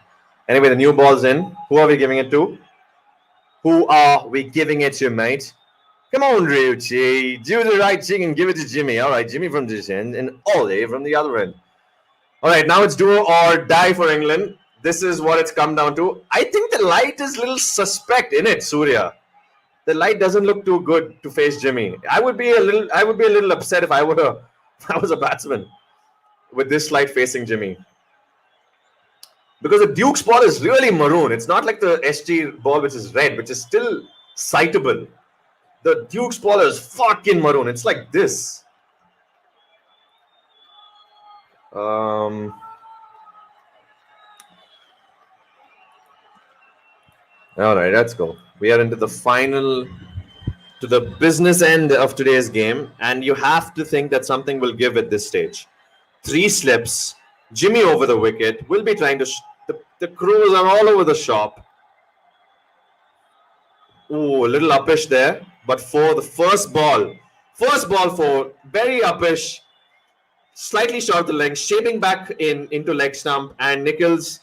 Anyway, the new ball's in. Who are we giving it to? Who are we giving it to, mate? Come on, Ryuchi. Do the right thing and give it to Jimmy. All right, Jimmy from this end and Ollie from the other end. All right, now it's do or die for England. This is what it's come down to. I think the light is a little suspect in it, Surya. The light doesn't look too good to face Jimmy. I would be a little upset if I was a batsman with this light facing Jimmy. Because the Duke's ball is really maroon. It's not like the SG ball, which is red, which is still sightable. The Duke's ball is fucking maroon. It's like this. All right, let's go. We are into the business end of today's game, and you have to think that something will give at this stage. 3 slips, Jimmy over the wicket. We'll be trying to. The crews are all over the shop. Ooh, a little uppish there, but for the first ball for very uppish, slightly short of the leg, shaping back into leg stump, and Nichols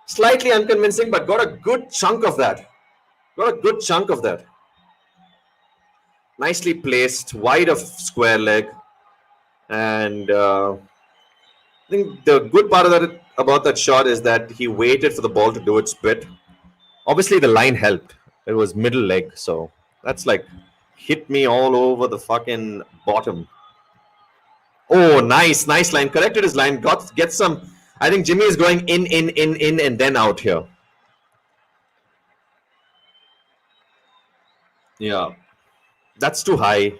slightly unconvincing, but got a good chunk of that. Nicely placed, wide of square leg, and I think the good part about that shot is that he waited for the ball to do its bit. Obviously, the line helped. It was middle leg, so that's like hit me all over the fucking bottom. Oh, nice line. Corrected his line. Get some. I think Jimmy is going in, and then out here. Yeah, that's too high.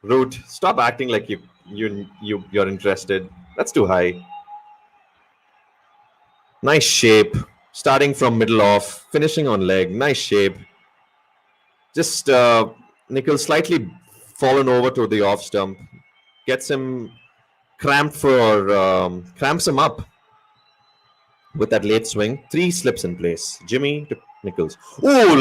Root, stop acting like you're interested. That's too high. Nice shape. Starting from middle off, finishing on leg. Nice shape. Just Nichols slightly fallen over to the off stump. Gets him cramps him up with that late swing. 3 slips in place. Jimmy to Nichols. Oh,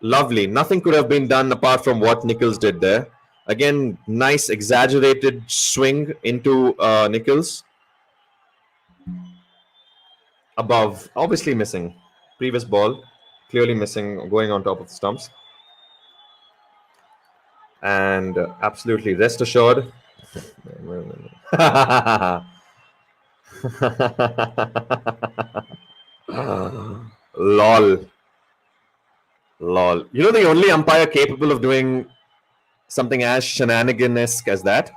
lovely. Nothing could have been done apart from what Nichols did there. Again, nice exaggerated swing into Nichols. Above, obviously missing. Previous ball, clearly missing, going on top of the stumps. And absolutely rest assured. Lol. You know the only umpire capable of doing something as shenanigan-esque as that?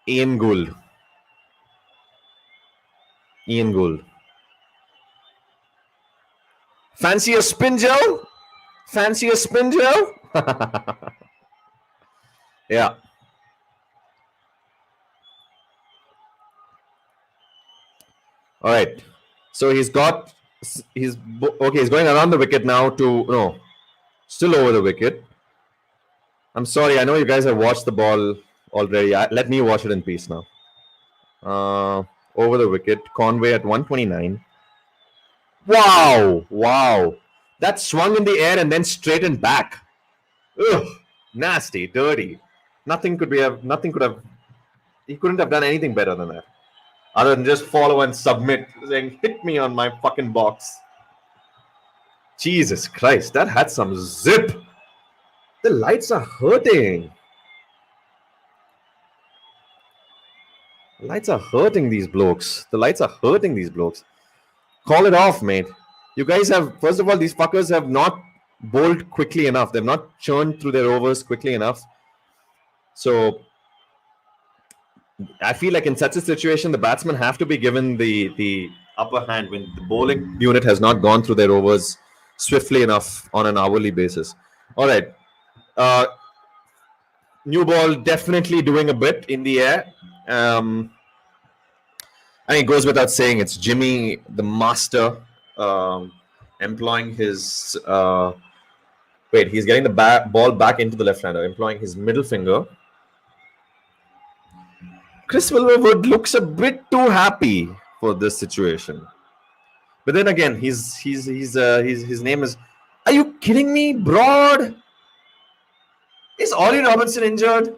Ian Gould. Fancy a spin, Joe? Yeah. All right. So he's got okay. He's going around the wicket now to no, still over the wicket. I'm sorry. I know you guys have watched the ball already. Let me watch it in peace now. Over the wicket, Conway at 129. Wow, wow. That swung in the air and then straightened back. Ugh, nasty, dirty. Nothing could have. He couldn't have done anything better than that, other than just follow and submit, saying, "Hit me on my fucking box." Jesus Christ, that had some zip. The lights are hurting. The lights are hurting these blokes. The lights are hurting these blokes. Call it off, mate. You guys have, first of all, these fuckers have not bowled quickly enough. They've not churned through their overs quickly enough. So I feel like in such a situation, the batsmen have to be given the upper hand when the bowling unit has not gone through their overs swiftly enough on an hourly basis. All right. New ball definitely doing a bit in the air. I mean, it goes without saying, it's Jimmy, the master, employing his. He's getting the ball back into the left-hander, employing his middle finger. Chris Wilverwood looks a bit too happy for this situation. But then again, his name is. Are you kidding me, Broad? Is Ollie Robinson injured?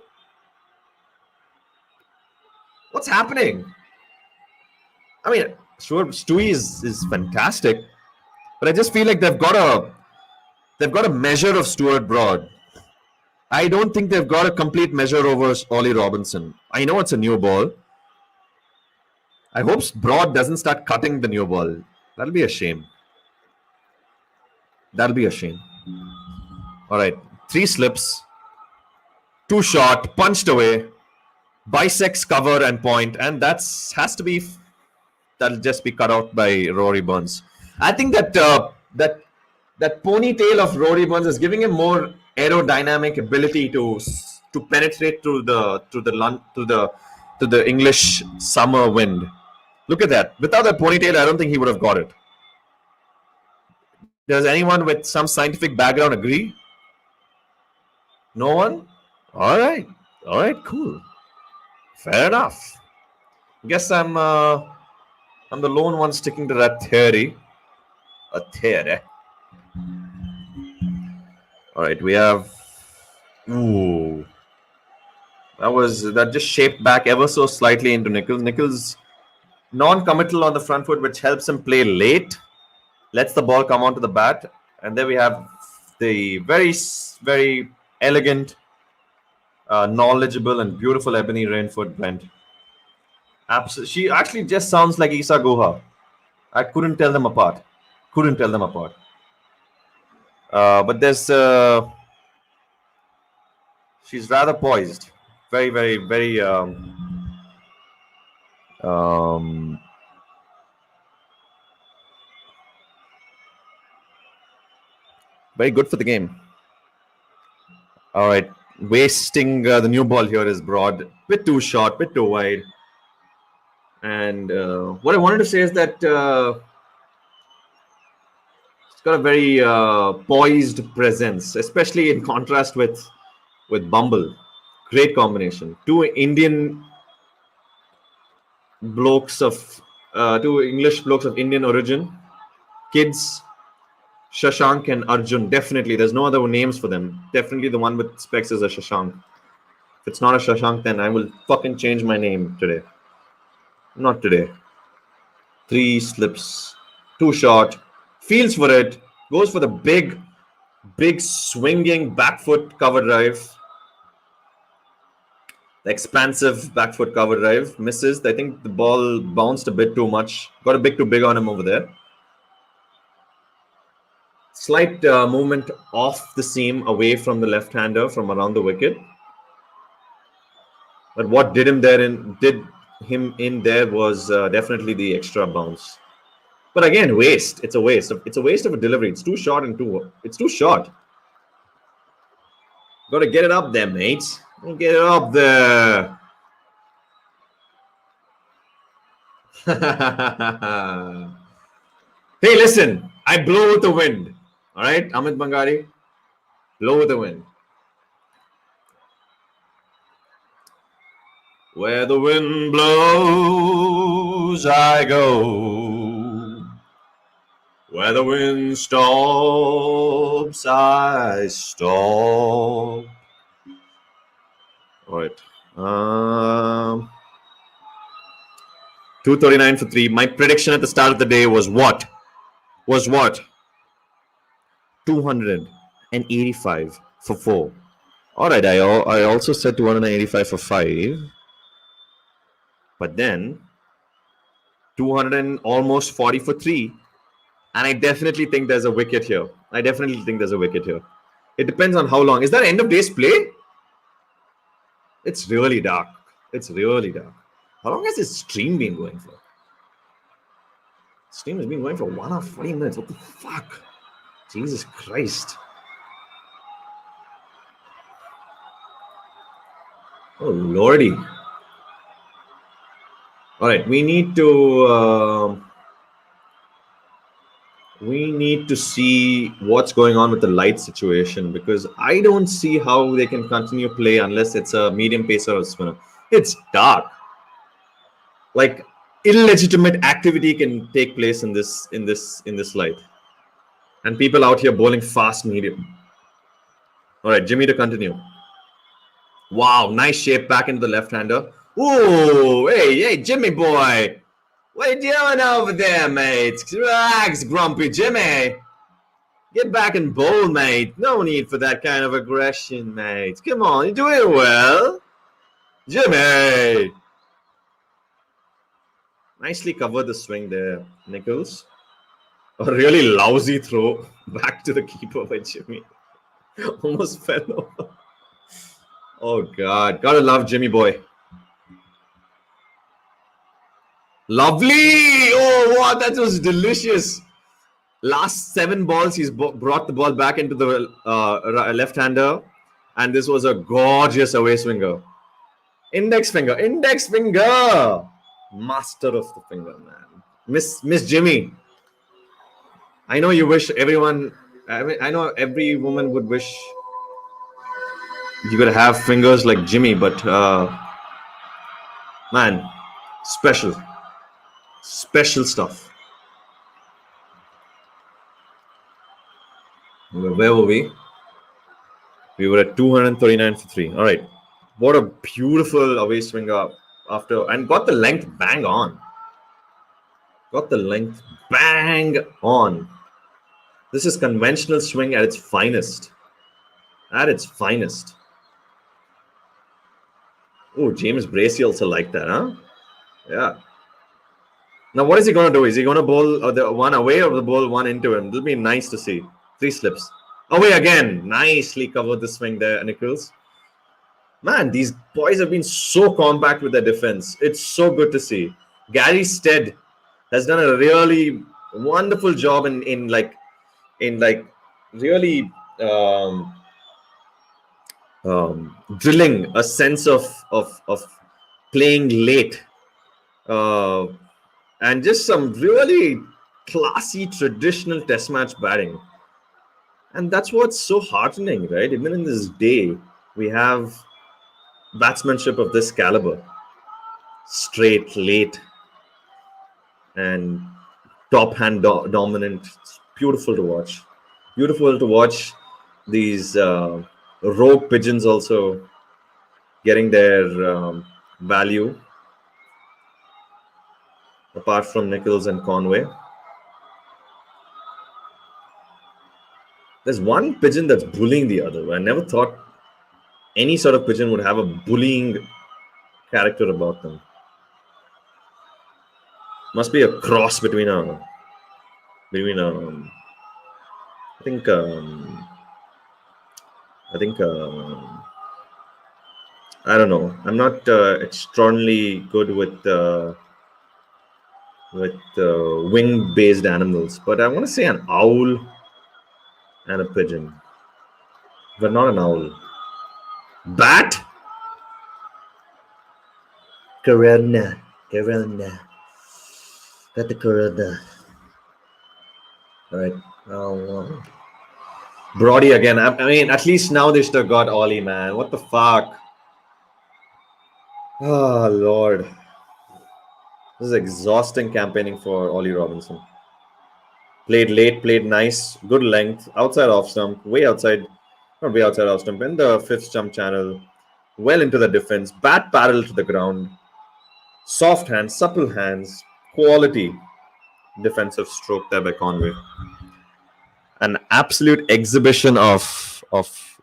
What's happening? I mean, sure, Stewie is fantastic, but I just feel like they've got a measure of Stuart Broad. I don't think they've got a complete measure over Ollie Robinson. I know it's a new ball. I hope Broad doesn't start cutting the new ball. That'll be a shame. That'll be a shame. All right, 3 slips, 2 short, punched away, bisects cover and point, and that'll just be cut out by Rory Burns. I think that that ponytail of Rory Burns is giving him more aerodynamic ability to penetrate to the English summer wind. Look at that. Without that ponytail, I don't think he would have got it. Does anyone with some scientific background agree? No one? All right, cool. Fair enough. Guess I'm the lone one sticking to that theory. A theory. All right, we have. Ooh, that just shaped back ever so slightly into Nichols. Nichols non-committal on the front foot, which helps him play late. Lets the ball come onto the bat, and there we have the very, very elegant, knowledgeable, and beautiful Ebony Rainfoot blend. She actually just sounds like Isa Guha. I couldn't tell them apart. But there's she's rather poised, very, very, very very good for the game. All right, wasting the new ball here is Broad, bit too short, bit too wide. And what I wanted to say is that it's got a very poised presence, especially in contrast with Bumble. Great combination. Two Indian blokes of two English blokes of Indian origin, kids. Shashank and Arjun, definitely. There's no other names for them. Definitely the one with specs is a Shashank. If it's not a Shashank, then I will fucking change my name today. Not today. 3 slips, 2 short, feels for it, goes for the big swinging back foot cover drive. The expansive back foot cover drive misses. I think the ball bounced a bit too much. Got a bit too big on him over there. Slight movement off the seam away from the left-hander from around the wicket. But what did him in there was definitely the extra bounce. But again, waste. It's a waste of a delivery. It's too short it's too short. Got to get it up there, mates. Get it up there. Hey, listen, I blow with the wind. All right, Amit Bangari, blow with the wind. Where the wind blows, I go. Where the wind stops, I stop. All right. 239 for 3. My prediction at the start of the day was what? 285 for 4. All right, I also said 285 for 5. But then 200 and almost 40 for 3. And I definitely think there's a wicket here. It depends on how long. Is that end of day's play? It's really dark. How long has this stream been going for? Stream has been going for 1 hour 40 minutes. What the fuck? Jesus Christ. Oh, lordy. All right, we need to see what's going on with the light situation, because I don't see how they can continue play unless it's a medium pacer or spinner. It's dark. Like illegitimate activity can take place in this light, and people out here bowling fast medium. All right, Jimmy to continue. Wow, nice shape back into the left-hander. Ooh, hey, Jimmy boy. What are you doing over there, mate? Relax, grumpy Jimmy. Get back and bowl, mate. No need for that kind of aggression, mate. Come on, you're doing well. Jimmy. Nicely covered the swing there, Nichols. A really lousy throw back to the keeper by Jimmy. Almost fell over. Oh, God. Gotta love Jimmy boy. Lovely. Oh, wow. That was delicious. Last 7 balls, he's brought the ball back into the left-hander. And this was a gorgeous away swinger. Index finger. Master of the finger, man. Miss Jimmy. I know you wish everyone... I know every woman would wish you could have fingers like Jimmy, but man, special stuff. Where were we? We were at 239 for 3. All right. What a beautiful away swinger after, and got the length bang on. This is conventional swing at its finest. Oh, James Bracey also like that, huh? Yeah. Now, what is he going to do? Is he going to bowl the one away or the bowl one into him? It'll be nice to see. 3 slips. Away again. Nicely covered the swing there, Nichols. Man, these boys have been so compact with their defense. It's so good to see. Gary Stead has done a really wonderful job in really drilling a sense of playing late, and just some really classy traditional test match batting. And that's what's so heartening, right? Even in this day, we have batsmanship of this caliber, straight, late, and top hand dominant. It's beautiful to watch. These rogue pigeons also getting their value, apart from Nichols and Conway. There's one pigeon that's bullying the other. I never thought any sort of pigeon would have a bullying character about them. Must be a cross between I think I don't know. I'm not extraordinarily good with wing-based animals, but I want to say an owl and a pigeon, but not an owl. Bat? Corona. Got the corona. All right. Oh, Brody again. I mean, at least now they should have got Ollie, man. What the fuck? Oh, Lord. This is exhausting campaigning for Ollie Robinson. Played late, played nice, good length, outside off stump, way outside, not way outside off stump, in the fifth jump channel, well into the defense, bat parallel to the ground, soft hands, supple hands, quality defensive stroke there by Conway. An absolute exhibition of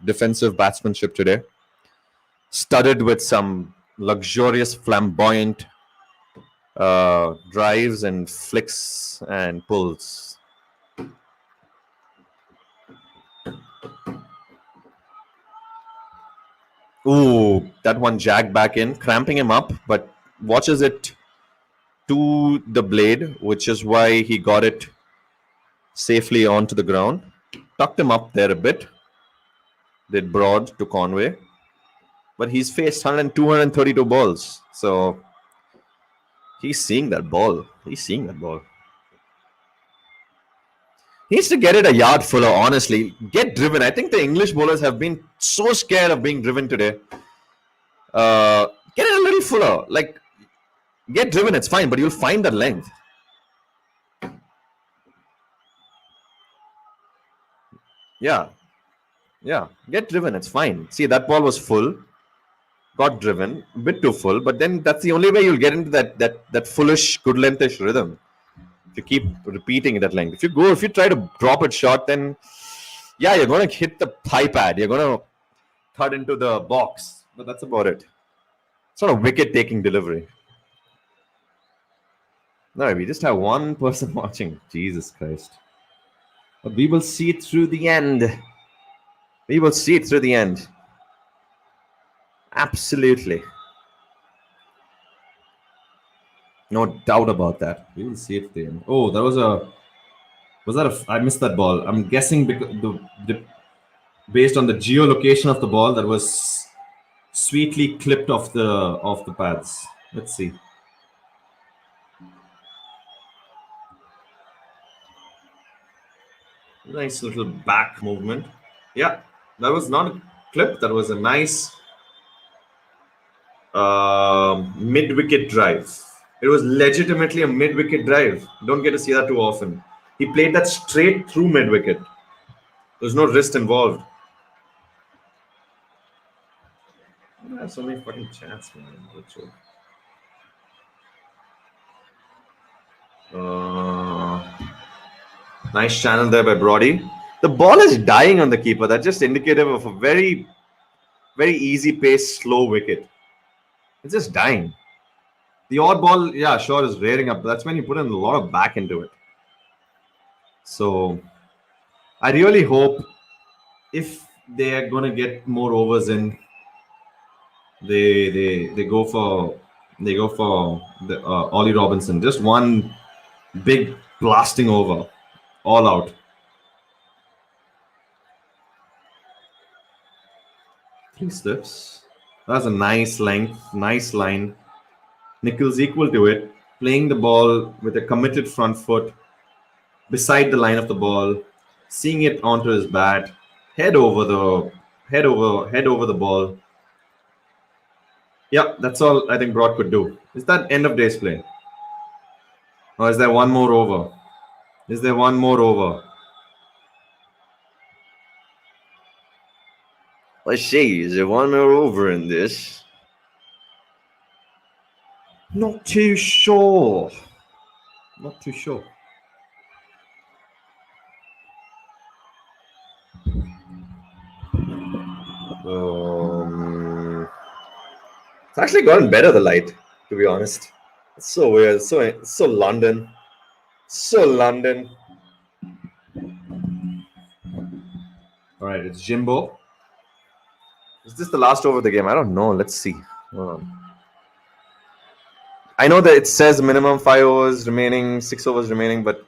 defensive batsmanship today, studded with some luxurious, flamboyant drives and flicks and pulls. Ooh, that one jagged back in, cramping him up, but watches it to the blade, which is why he got it safely onto the ground. Tucked him up there a bit. Did broad to Conway. But he's faced 232 balls. So he's seeing that ball. He needs to get it a yard fuller, honestly. Get driven. I think the English bowlers have been so scared of being driven today. Get it a little fuller. Like, get driven, it's fine, but you'll find that length. Yeah. Get driven, it's fine. See, that ball was full. Got driven, a bit too full, but then that's the only way you'll get into that fullish, good lengthish rhythm. If you keep repeating it at length. If you try to drop it short, then yeah, you're going to hit the thigh pad. You're going to thud into the box. But that's about it. It's not a wicket-taking delivery. No, we just have one person watching. Jesus Christ. But we will see it through the end. Absolutely. No doubt about that. We will see it at the end. Oh, I missed that ball. I'm guessing because based on the geolocation of the ball, that was sweetly clipped off the pads. Let's see. Nice little back movement. Yeah, that was not a clip. That was a nice mid-wicket drive. It was legitimately a mid-wicket drive. Don't get to see that too often. He played that straight through mid-wicket. There's no wrist involved. I have so many fucking chats, man. Nice channel there by Brody. The ball is dying on the keeper. That's just indicative of a very, very easy pace, slow wicket. It's just dying. The odd ball, yeah, sure, is rearing up. That's when you put in a lot of back into it. So I really hope if they are going to get more overs in, they go for the Ollie Robinson. Just one big blasting over, all out. Three slips. That's a nice length, nice line. Nichols equal to it, playing the ball with a committed front foot beside the line of the ball, seeing it onto his bat, head over the ball. Yeah, that's all I think Broad could do. Is that end of day's play? Or is there one more over? Let's see, is there one more over in this? Not too sure. It's actually gotten better, the light, to be honest. It's so weird. So London. All right, it's Jimbo. Is this the last over of the game? I don't know. Let's see. Hold on. I know that it says minimum 5 overs remaining, 6 overs remaining, but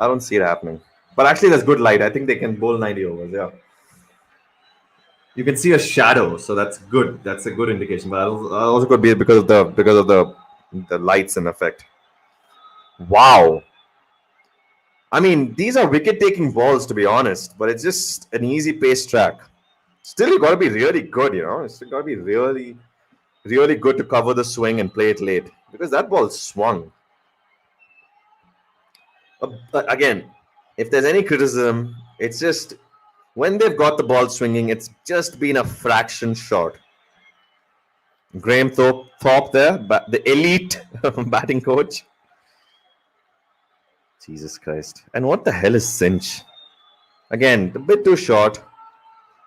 I don't see it happening. But actually, that's good light. I think they can bowl 90 overs. Yeah. You can see a shadow, so that's good. That's a good indication. But also could be because of the lights and effect. Wow. I mean, these are wicket-taking balls, to be honest, but it's just an easy pace track. Still, you got to be really good, you know. It's got to be really, really good to cover the swing and play it late because that ball swung. But again, if there's any criticism, it's just when they've got the ball swinging, it's just been a fraction short. Graham Thorpe there, the elite batting coach. Jesus Christ. And what the hell is cinch? Again, a bit too short.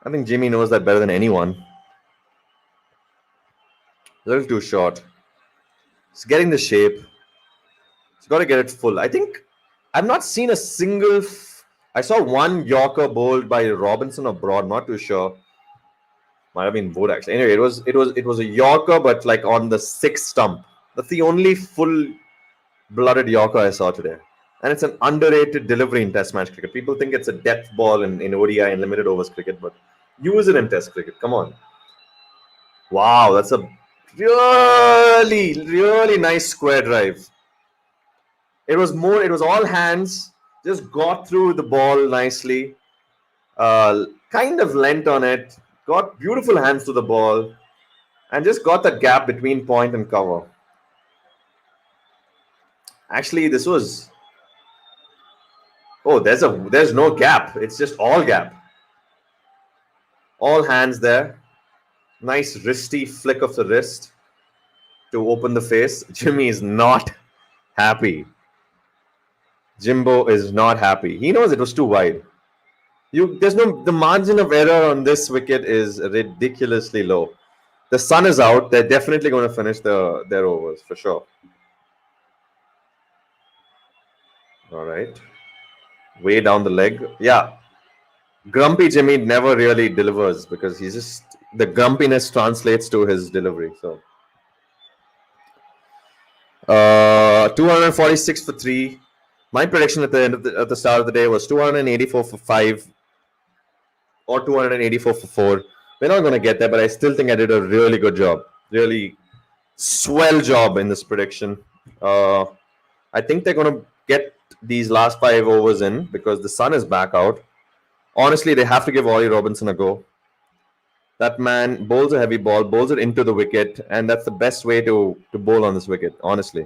I think Jimmy knows that better than anyone. A little too short. It's getting the shape. It's got to get it full. I think I've not seen a single. I saw one Yorker bowled by Robinson or Broad. Not too sure. Might have been Wood actually. Anyway, it was a Yorker, but like on the sixth stump. That's the only full-blooded Yorker I saw today. And it's an underrated delivery in Test match cricket. People think it's a depth ball in ODI and limited overs cricket, but use it in Test cricket. Come on. Wow, that's a really, really nice square drive. It was all hands, just got through the ball nicely, kind of lent on it, got beautiful hands to the ball, and just got that gap between point and cover. Actually, this was. Oh, there's no gap. It's just all gap. All hands there. Nice wristy flick of the wrist to open the face. Jimmy is not happy. Jimbo is not happy. He knows it was too wide. The margin of error on this wicket is ridiculously low. The sun is out. They're definitely going to finish their overs for sure. All right. Way down the leg. Yeah. Grumpy Jimmy never really delivers because he's just the grumpiness translates to his delivery. So 246 for 3. My prediction at the start of the day was 284 for 5 or 284 for 4. We're not going to get there, but I still think I did a really good job. Really swell job in this prediction. I think they're going to get these last 5 overs in because the sun is back out. Honestly, they have to give Ollie Robinson a go. That man bowls a heavy ball, bowls it into the wicket, and that's the best way to bowl on this wicket, honestly.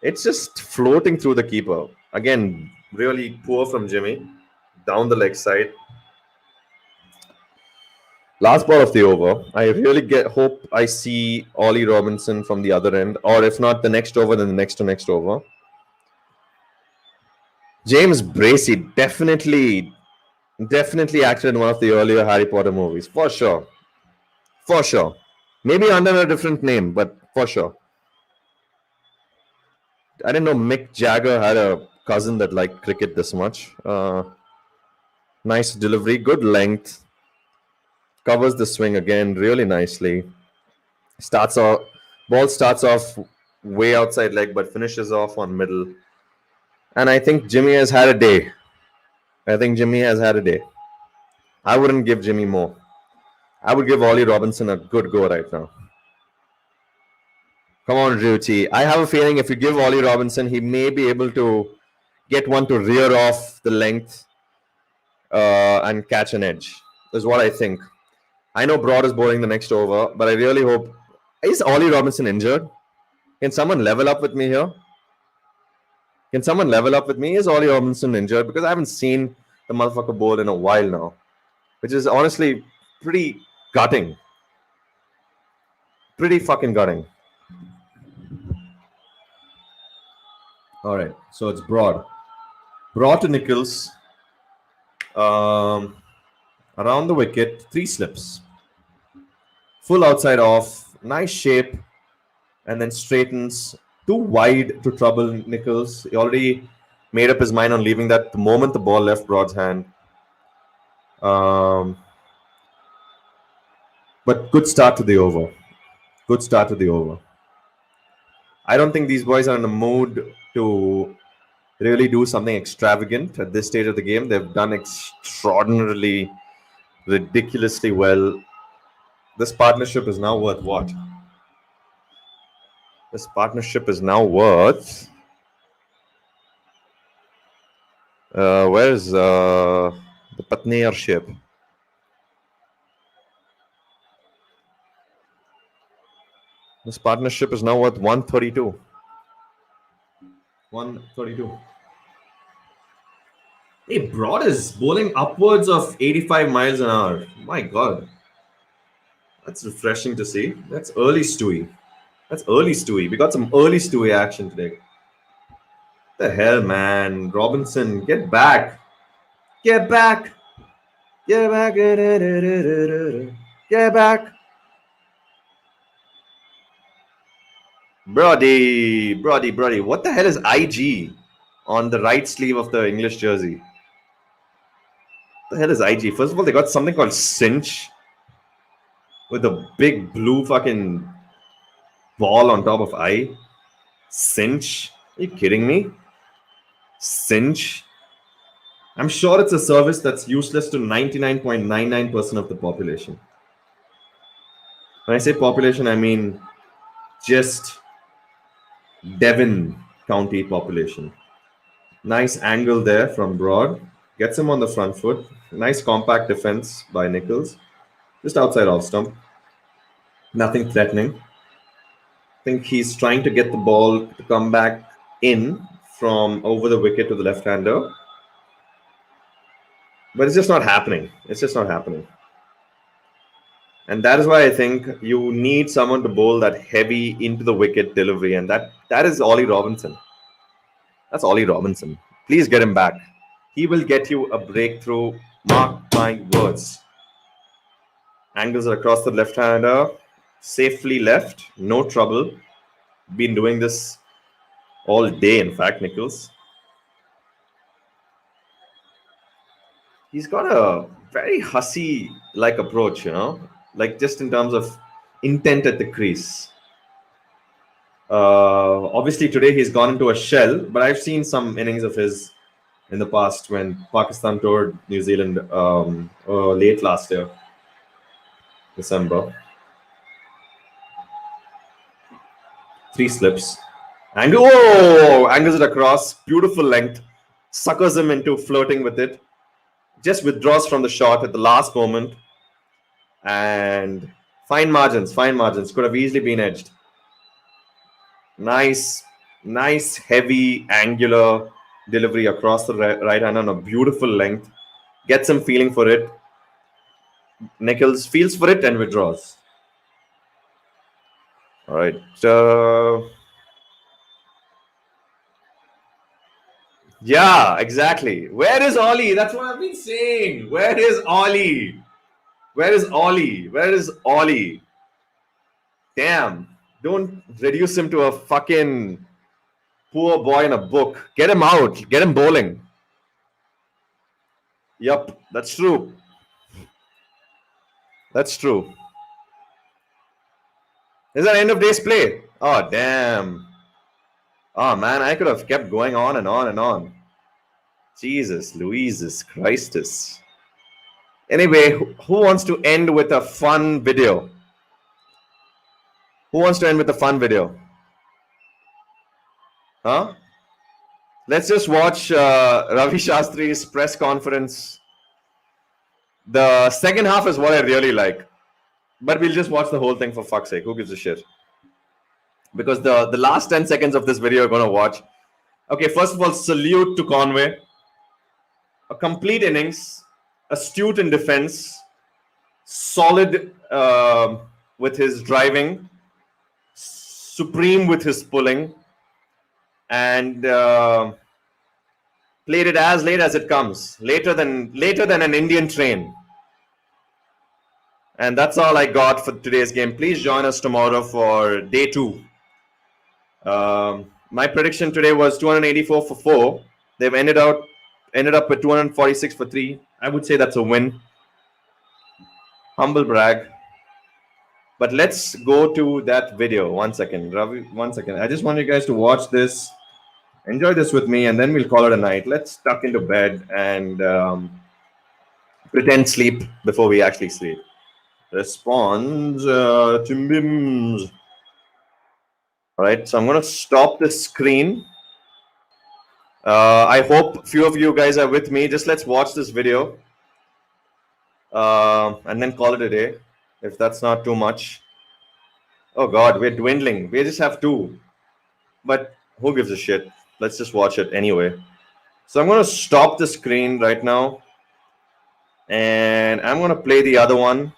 It's just floating through the keeper. Again, really poor from Jimmy. Down the leg side. Last ball of the over. I really hope I see Ollie Robinson from the other end, or if not the next over, then the next to next over. James Bracey definitely acted in one of the earlier Harry Potter movies. For sure. For sure. Maybe under a different name, but for sure. I didn't know Mick Jagger had a cousin that liked cricket this much. Nice delivery, good length. Covers the swing again really nicely. Ball starts off way outside leg, but finishes off on middle. And I think Jimmy has had a day. I wouldn't give Jimmy more. I would give Ollie Robinson a good go right now. Come on, Ruchi. I have a feeling if you give Ollie Robinson, he may be able to get one to rear off the length and catch an edge. Is what I think. I know Broad is bowling the next over, but I really hope. Is Ollie Robinson injured? Can someone level up with me here? Is Ollie Robinson injured? Because I haven't seen the motherfucker bowl in a while now, which is honestly pretty gutting. Pretty fucking gutting. All right, so it's Broad. Broad to Nichols. Around the wicket, 3 slips. Full outside off, nice shape, and then straightens. Too wide to trouble Nichols. He already made up his mind on leaving that the moment the ball left Broad's hand. But good start to the over. I don't think these boys are in the mood to really do something extravagant at this stage of the game. They've done extraordinarily ridiculously well. This partnership is now worth what? This partnership is now worth. Where's the partnership? This partnership is now worth 132. 132. Hey, Broad is bowling upwards of 85 miles an hour. My God. That's refreshing to see. That's early Stewie. We got some early Stewie action today. The hell, man. Robinson, get back. Get back. Get back. Get back. Brody. What the hell is IG on the right sleeve of the English jersey? What the hell is IG? First of all, they got something called cinch with a big blue fucking ball on top of I. Cinch? Are you kidding me? Cinch? I'm sure it's a service that's useless to 99.99% of the population. When I say population, I mean just Devon County population. Nice angle there from Broad. Gets him on the front foot. Nice compact defense by Nichols. Just outside off stump. Nothing threatening. I think he's trying to get the ball to come back in from over the wicket to the left-hander. But it's just not happening. And that is why I think you need someone to bowl that heavy into the wicket delivery. And that is Ollie Robinson. That's Ollie Robinson. Please get him back. He will get you a breakthrough. Mark my words. Angles are across the left-hander. Safely left. No trouble. Been doing this all day, in fact, Nichols. He's got a very hussy-like approach, like just in terms of intent at the crease. Obviously, today he's gone into a shell, but I've seen some innings of his in the past when Pakistan toured New Zealand late last year, December. 3 slips. Angles it across. Beautiful length. Suckers him into flirting with it. Just withdraws from the shot at the last moment. And fine margins. Could have easily been edged. Nice, heavy, angular delivery across the right hand on a beautiful length. Gets him feeling for it. Nichols feels for it and withdraws. All right. Yeah, exactly. Where is Ollie? That's what I've been saying. Where is Ollie? Damn. Don't reduce him to a fucking poor boy in a book. Get him out. Get him bowling. Yup, that's true. Is that end of day's play? Oh, damn. Oh, man, I could have kept going on and on and on. Jesus, Louises Christus. Anyway, who wants to end with a fun video? Huh? Let's just watch Ravi Shastri's press conference. The second half is what I really like. But we'll just watch the whole thing for fuck's sake. Who gives a shit? Because the last 10 seconds of this video you're going to watch. Okay, first of all, salute to Conway. A complete innings. Astute in defense. Solid with his driving. Supreme with his pulling. And played it as late as it comes. Later than an Indian train. And that's all I got for today's game. Please join us tomorrow for day 2. My prediction today was 284 for 4. They've ended up with 246 for 3. I would say that's a win. Humble brag. But let's go to that video. 1 second, Ravi. 1 second. I just want you guys to watch this. Enjoy this with me, and then we'll call it a night. Let's tuck into bed and pretend sleep before we actually sleep. Response Tim Bims. All right, so I'm going to stop the screen. I hope few of you guys are with me. Just let's watch this video and then call it a day, if that's not too much. Oh God, we're dwindling. We just have 2. But who gives a shit? Let's just watch it anyway. So I'm going to stop the screen right now. And I'm going to play the other one.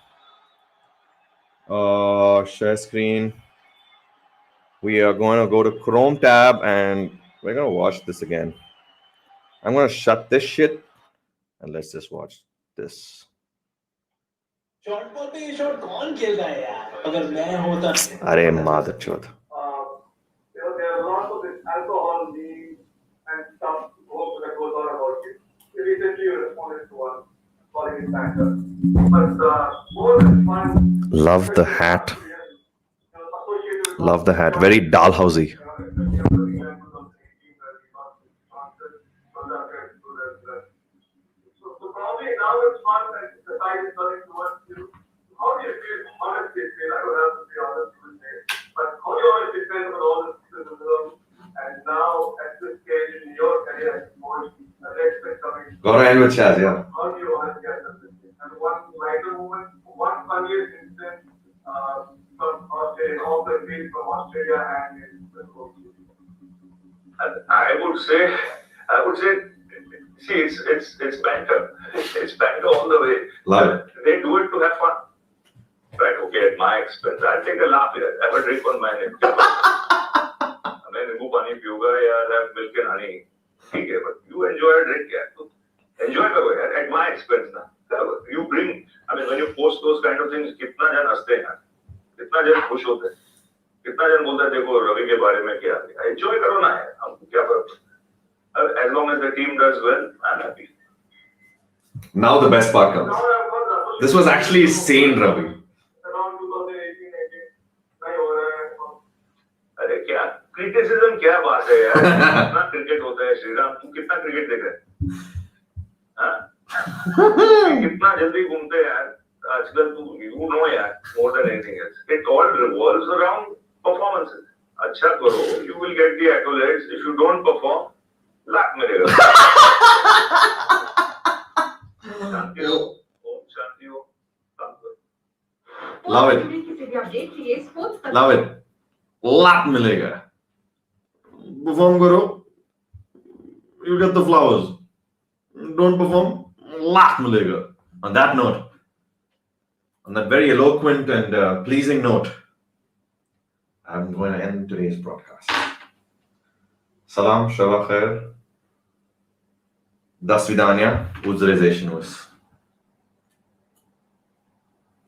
Share screen. We are going to go to Chrome tab and we're going to watch this again. I'm going to shut this shit and let's just watch this. Shot ball पे ये shot कौन खेलता है यार? अगर मैं होता अरे मादर चौथ. There are lots of this alcohol memes and stuff that goes on about it. Recently, you responded to one calling it banter. But more than fun. Love the hat. Love the hat. Very Dalhousie. So probably now it's fun and the side is turning towards you. How do you feel? Honestly, feel? I don't have to be honest with you. But how do you honestly feel with all this criticism? And now at this stage in your career as a coach, the respect coming. Gotta end with Chaz, yeah. How do you honestly assess this? And one lighter moment, one funniest incident from Australia, off the field from Australia and in the coach. I would say, see, it's banter. It's banter all the way. Love it. They do it to have fun. Right, okay, at my expense. I'll take a laugh here. Have a drink on my name. मैं नींबू पानी पीऊंगा या milk and honey. ठीक है, but you enjoy a drink, यार. Enjoy करो यार, at my expense ना. You bring, I mean, when you post those kind of things, कितना जन हंसते हैं, कितना जन खुश होते हैं, कितना जन बोलते हैं देखो रवि के बारे में क्या है. Enjoy करो ना यार, हमको क्या फर्क. As long as the team does well, I'm happy. Now the best part comes. This was actually sane, Ravi. Around 2018, नहीं हो रहा है. अरे क्या क्रिटिसिज्म क्या बात है यार. कितना क्रिकेट होता है श्रीराम, तू कितना क्रिकेट देख रहा है? हाँ? कितना जल्दी घूमते हैं यार आजकल. तू you know यार more than anything else. It all revolves around performances. अच्छा करो, you will get the accolades. If you don't perform, lakh मिलेगा. शांति हो, ओम शांति हो, काम करो. Love it. Love it. Lap milega. Perform karo, you get the flowers. Don't perform, lap milega. On that note, on that very eloquent and pleasing note, I'm going to end today's broadcast. Salam, Shava Khair, Das Vidanya, Utilization was.